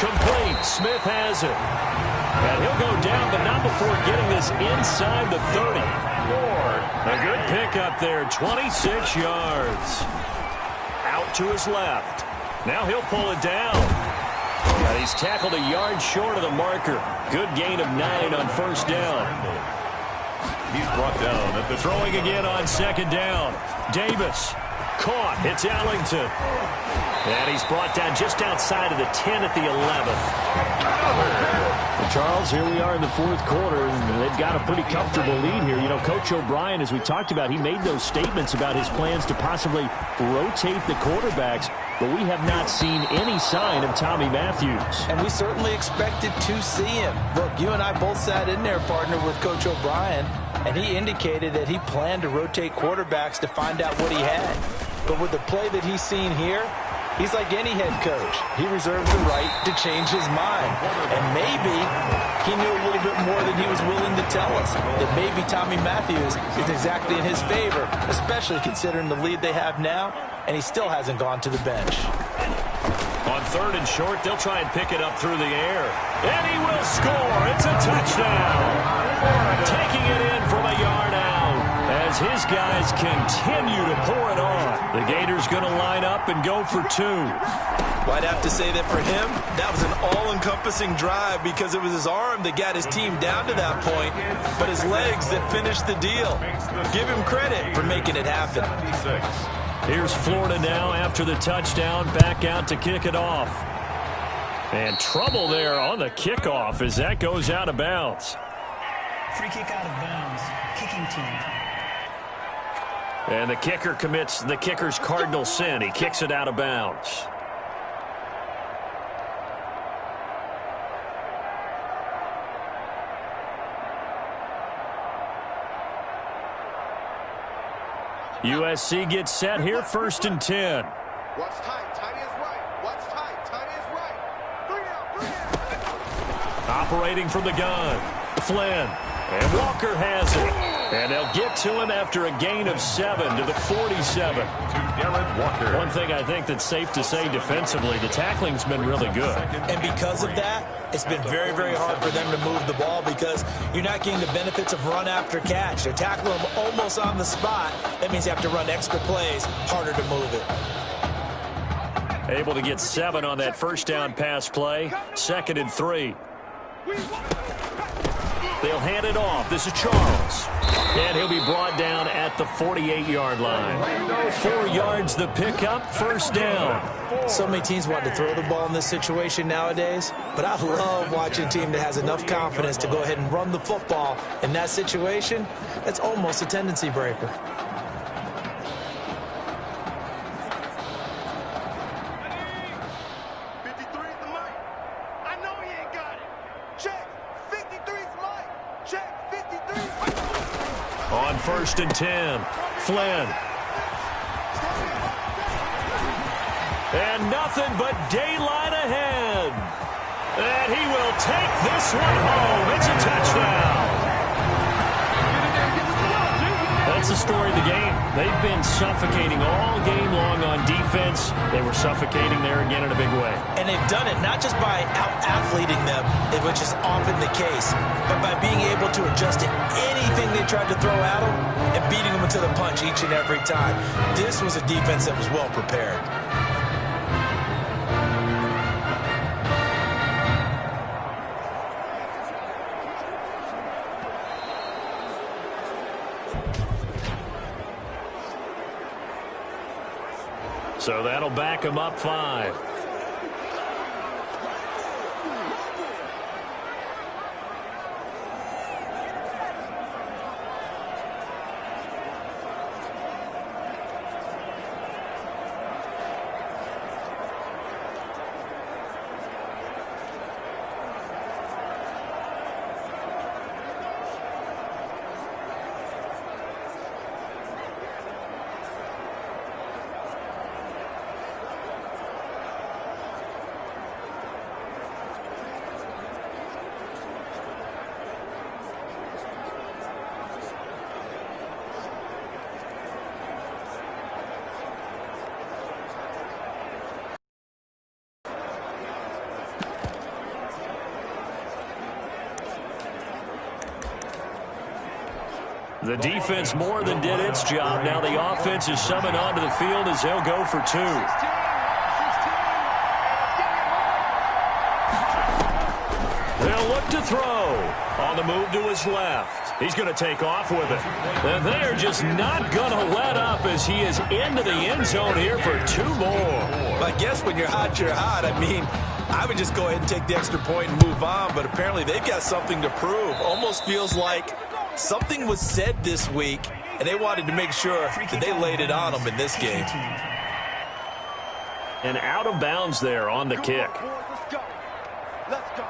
Complete. Smith has it. And he'll go down, but not before getting this inside the 30. A good pickup there, 26 yards. Out to his left. Now he'll pull it down. And he's tackled a yard short of the marker. Good gain of 9 on first down. He's brought down at the throwing again on second down. Davis caught. It's Ellington. And he's brought down just outside of the 10 at the 11th. Well, Charles, here we are in the fourth quarter, and they've got a pretty comfortable lead here. You know, Coach O'Brien, as we talked about, he made those statements about his plans to possibly rotate the quarterbacks, but we have not seen any sign of Tommy Matthews. And we certainly expected to see him. Look, you and I both sat in there, partner, with Coach O'Brien, and he indicated that he planned to rotate quarterbacks to find out what he had. But with the play that he's seen here, he's like any head coach. He reserves the right to change his mind. And maybe he knew a little bit more than he was willing to tell us. That maybe Tommy Matthews is exactly in his favor, especially considering the lead they have now, and he still hasn't gone to the bench. On 3rd and short, they'll try and pick it up through the air. And he will score. It's a touchdown. Taking it in from a yard out as his guys continue to pour it on. The Gators going to line up and go for 2. Well, I'd have to say that for him, that was an all-encompassing drive because it was his arm that got his team down to that point, but his legs that finished the deal. Give him credit for making it happen. Here's Florida now after the touchdown, back out to kick it off. And trouble there on the kickoff as that goes out of bounds. Free kick out of bounds. Kicking team. And the kicker commits the kicker's cardinal sin. He kicks it out of bounds. USC gets set here, 1st and 10. Watch tight. Tight is right. Watch tight. Tight is right. 3 down. Operating from the gun. Flynn. And Walker has it. And they'll get to him after a gain of 7 to the 47. Walker. One thing I think that's safe to say defensively, the tackling's been really good. And because of that, it's been very, very hard for them to move the ball because you're not getting the benefits of run after catch. They're tackling them almost on the spot. That means you have to run extra plays, harder to move it. Able to get 7 on that first down pass play. 2nd and 3. They'll hand it off. This is Charles. And he'll be brought down at the 48-yard line. 4 yards the pickup, 1st down. So many teams want to throw the ball in this situation nowadays, but I love watching a team that has enough confidence to go ahead and run the football. In that situation, that's almost a tendency breaker. On 1st and 10, Flynn. And nothing but daylight ahead. And he will take this one home. It's a touchdown. A that's the story of the game. They've been suffocating all game long on defense. They were suffocating there again in a big way. And they've done it not just by out-athleting them, which is often the case, but by being able to adjust to anything they tried to throw at them and beating them into the punch each and every time. This was a defense that was well prepared. So that'll back him up 5. The defense more than did its job. Now the offense is summoned onto the field as they'll go for 2. They'll look to throw. On the move to his left. He's going to take off with it. And they're just not going to let up as he is into the end zone here for 2 more. I guess when you're hot, you're hot. I mean, I would just go ahead and take the extra point and move on, but apparently they've got something to prove. Almost feels like something was said this week, and they wanted to make sure that they laid it on them in this game. And out of bounds there on the kick. Let's go. Let's go.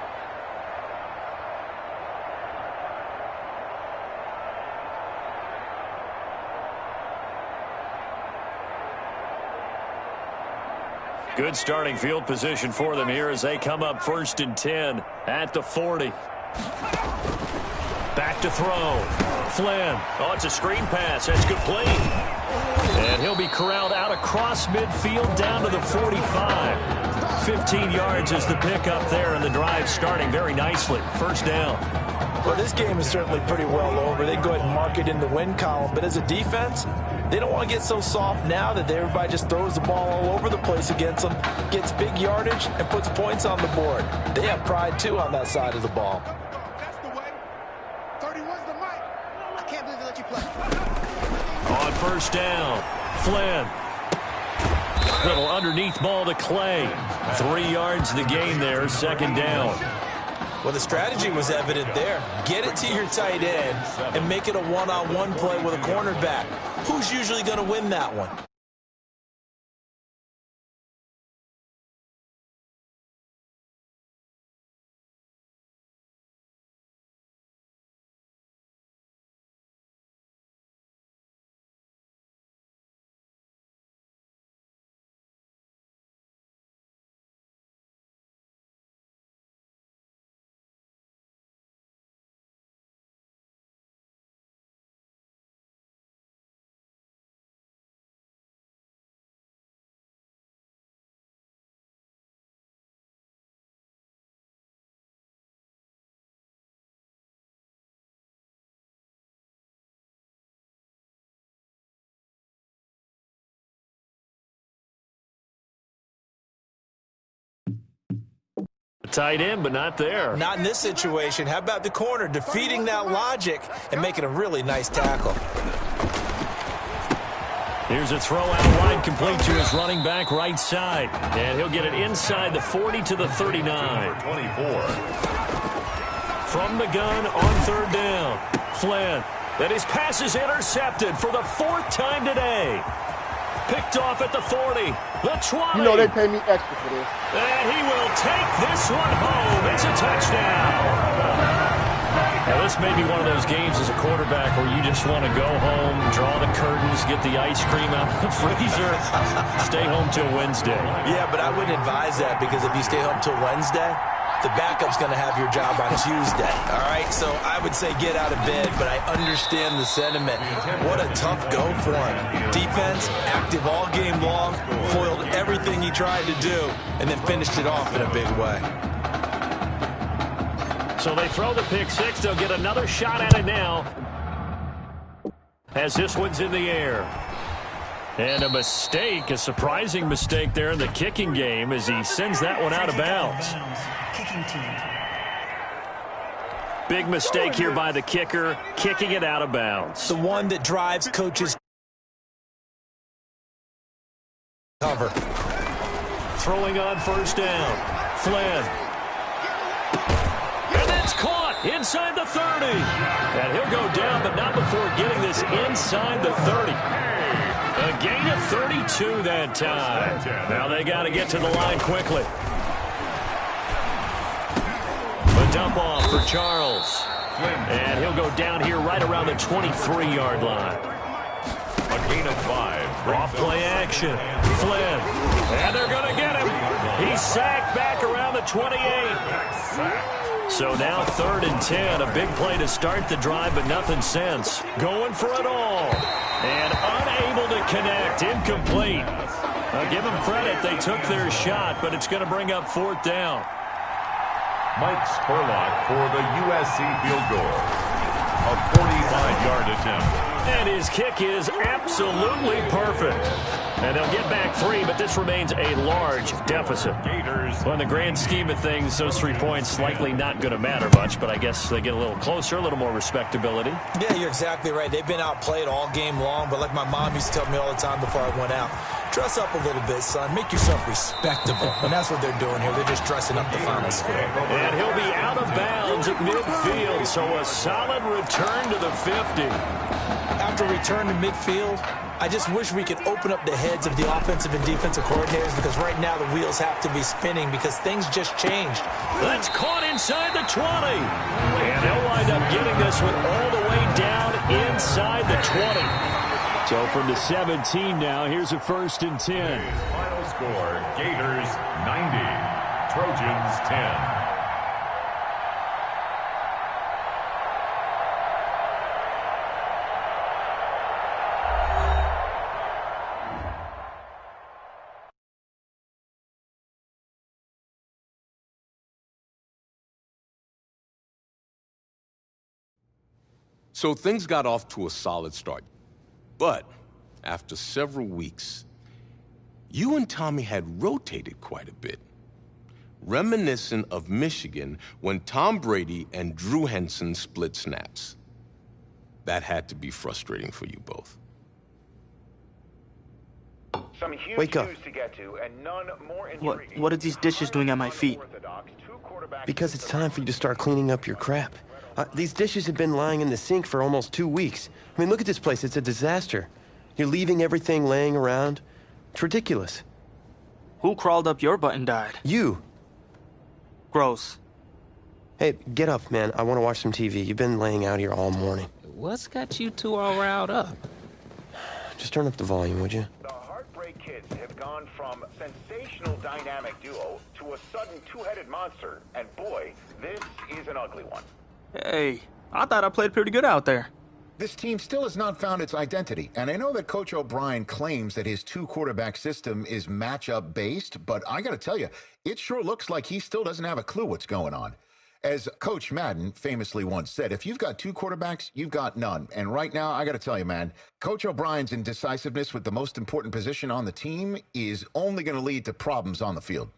Good starting field position for them here as they come up 1st and 10 at the 40. Back to throw. Flynn. Oh, it's a screen pass. That's complete. And he'll be corralled out across midfield down to the 45. 15 yards is the pickup there, and the drive starting very nicely. 1st down. Well, this game is certainly pretty well over. They go ahead and mark it in the win column. But as a defense, they don't want to get so soft now that everybody just throws the ball all over the place against them, gets big yardage, and puts points on the board. They have pride, too, on that side of the ball. That's the way. 31's the mic. I can't believe they let you play. On 1st down, Flynn. Little underneath ball to Clay. 3 yards the gain there, 2nd down. Well, the strategy was evident there. Get it to your tight end and make it a one-on-one play with a cornerback. Who's usually going to win that one? Tight end, but not there. Not in this situation. How about the corner defeating that logic and making a really nice tackle? Here's a throw out wide, complete to his running back right side. And he'll get it inside the 40 to the 39. 24. From the gun on 3rd down. Flynn. And his pass is intercepted for the 4th time today. Picked off at the 40. The 20. You know they pay me extra for this. And he will take this one home. It's a touchdown. Now, this may be one of those games as a quarterback where you just want to go home, draw the curtains, get the ice cream out of the freezer, stay home till Wednesday. Yeah, but I wouldn't advise that because if you stay home till Wednesday, the backup's going to have your job on Tuesday, all right? So I would say get out of bed, but I understand the sentiment. What a tough go for him. Defense, active all game long, foiled everything he tried to do, and then finished it off in a big way. So they throw the pick six. They'll get another shot at it now as this one's in the air. And a mistake, a surprising mistake there in the kicking game as he sends that one out of bounds. Kicking team. Big mistake here by the kicker, kicking it out of bounds. The one that drives coaches cover. Throwing on first down. Flynn. And it's caught inside the 30. And he'll go down, but not before getting this inside the 30. A gain of 32 that time. Now they got to get to the line quickly. A dump off for Charles. And he'll go down here right around the 23-yard line. A gain of 5. Off play action. Flynn. And they're going to get him. He's sacked back around the 28. So now 3rd and 10. A big play to start the drive, but nothing since. Going for it all. And unable to connect. Incomplete. I'll give them credit. They took their shot, but it's going to bring up 4th down. Mike Spurlock for the USC field goal. A 45-yard attempt. And his kick is absolutely perfect. And they'll get back 3, but this remains a large deficit. Gators. Well, in the grand scheme of things, those 3 points likely not going to matter much, but I guess they get a little closer, a little more respectability. Yeah, you're exactly right. They've been outplayed all game long, but like my mom used to tell me all the time before I went out, dress up a little bit, son. Make yourself respectable. And that's what they're doing here. They're just dressing up the final score. And he'll be out of bounds at midfield, so a solid return to the 50. After return to midfield, I just wish we could open up the heads of the offensive and defensive coordinators because right now the wheels have to be spinning because things just changed. That's caught inside the 20. And he'll wind up getting this one all the way down inside the 20. So from the 17 now, here's a 1st and 10. Final score, Gators 90, Trojans 10. So things got off to a solid start. But after several weeks, you and Tommy had rotated quite a bit. Reminiscent of Michigan when Tom Brady and Drew Henson split snaps. That had to be frustrating for you both. Some huge Wake up. news to get to, and none more What are these dishes doing at my feet? Because it's time for you to start cleaning up your crap. These dishes have been lying in the sink for almost 2 weeks. I mean, look at this place. It's a disaster. You're leaving everything laying around. It's ridiculous. Who crawled up your butt and died? You. Gross. Hey, get up, man. I want to watch some TV. You've been laying out here all morning. What's got you two all riled up? Just turn up the volume, would you? The Heartbreak Kids have gone from sensational dynamic duo to a sudden two-headed monster. And boy, this is an ugly one. Hey, I thought I played pretty good out there. This team still has not found its identity, and I know that Coach O'Brien claims that his 2-quarterback system is matchup based, but I gotta tell you, it sure looks like he still doesn't have a clue what's going on. As Coach Madden famously once said, if you've got 2 quarterbacks, you've got none. And right now, I gotta tell you, man, Coach O'Brien's indecisiveness with the most important position on the team is only gonna lead to problems on the field.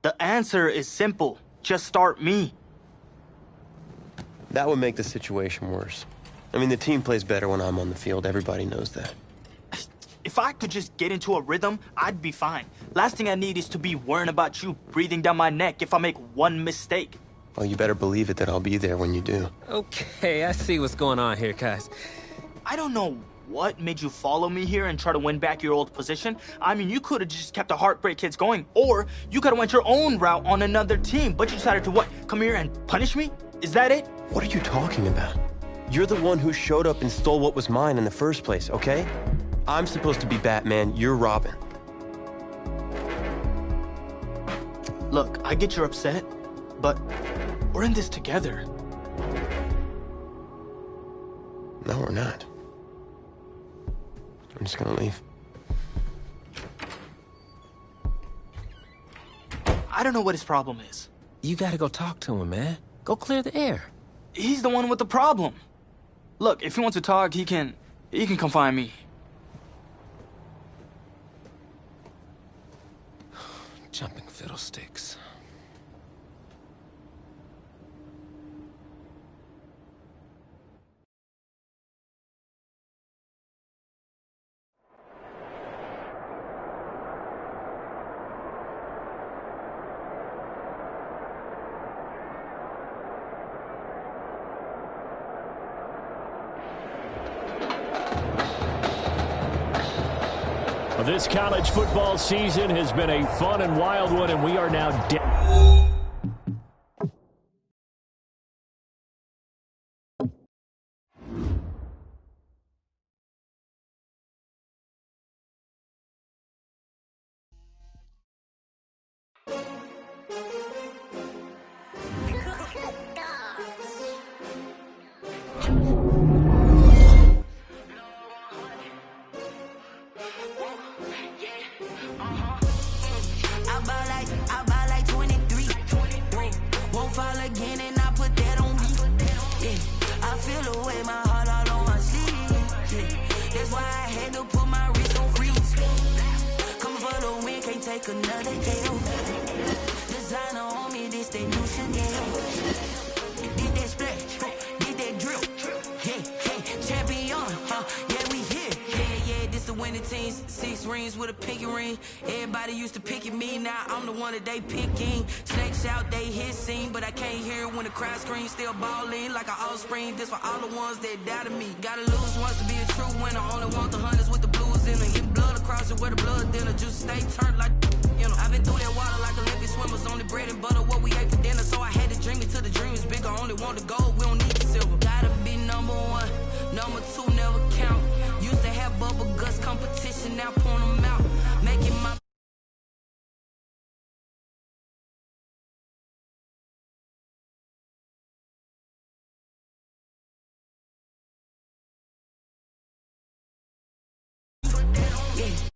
The answer is simple. Just start me. That would make the situation worse. I mean, the team plays better when I'm on the field. Everybody knows that. If I could just get into a rhythm, I'd be fine. Last thing I need is to be worrying about you breathing down my neck if I make one mistake. Well, you better believe it that I'll be there when you do. Okay, I see what's going on here, guys. I don't know what made you follow me here and try to win back your old position. I mean, you could have just kept the Heartbreak Kids going, or you could have went your own route on another team, but you decided to what? Come here and punish me? Is that it? What are you talking about? You're the one who showed up and stole what was mine in the first place, okay? I'm supposed to be Batman, you're Robin. Look, I get you're upset, but we're in this together. No, we're not. I'm just gonna leave. I don't know what his problem is. You gotta go talk to him, man. Go clear the air. He's the one with the problem. Look, if he wants to talk, he can come find me. Jumping fiddlesticks. This college football season has been a fun and wild one, and we are now I buy like 23. Won't fall again and I put that on me. Yeah, I feel the way, my heart all on my sleeve. Yeah, that's why I had to put my wrist on freeze. Coming for the win, can't take another L. Designer on me, this they new Chanel. Did that splash, did that drill. Yeah, champion, yeah, we here. Yeah, this the winning team. 6 rings with a pinky ring. Everybody used to pick at me, now I'm the one that they picking. Snakes out, they hit scene, but I can't hear it when the crowd screams. Still balling like an offspring. This for all the ones that doubted me. Gotta lose once to be a true winner. Only want the hunters with the blues in it. Get blood across it where the blood dinner. Juice stay turned like, you know. I've been through that water like Olympic swimmers. Only bread and butter, what we ate for dinner. So I had to dream it till the dream is bigger. Only want the gold, we don't need the silver. Gotta be number 1, number 2 never count. Used to have bubble guts competition, now point them out. Making my yeah.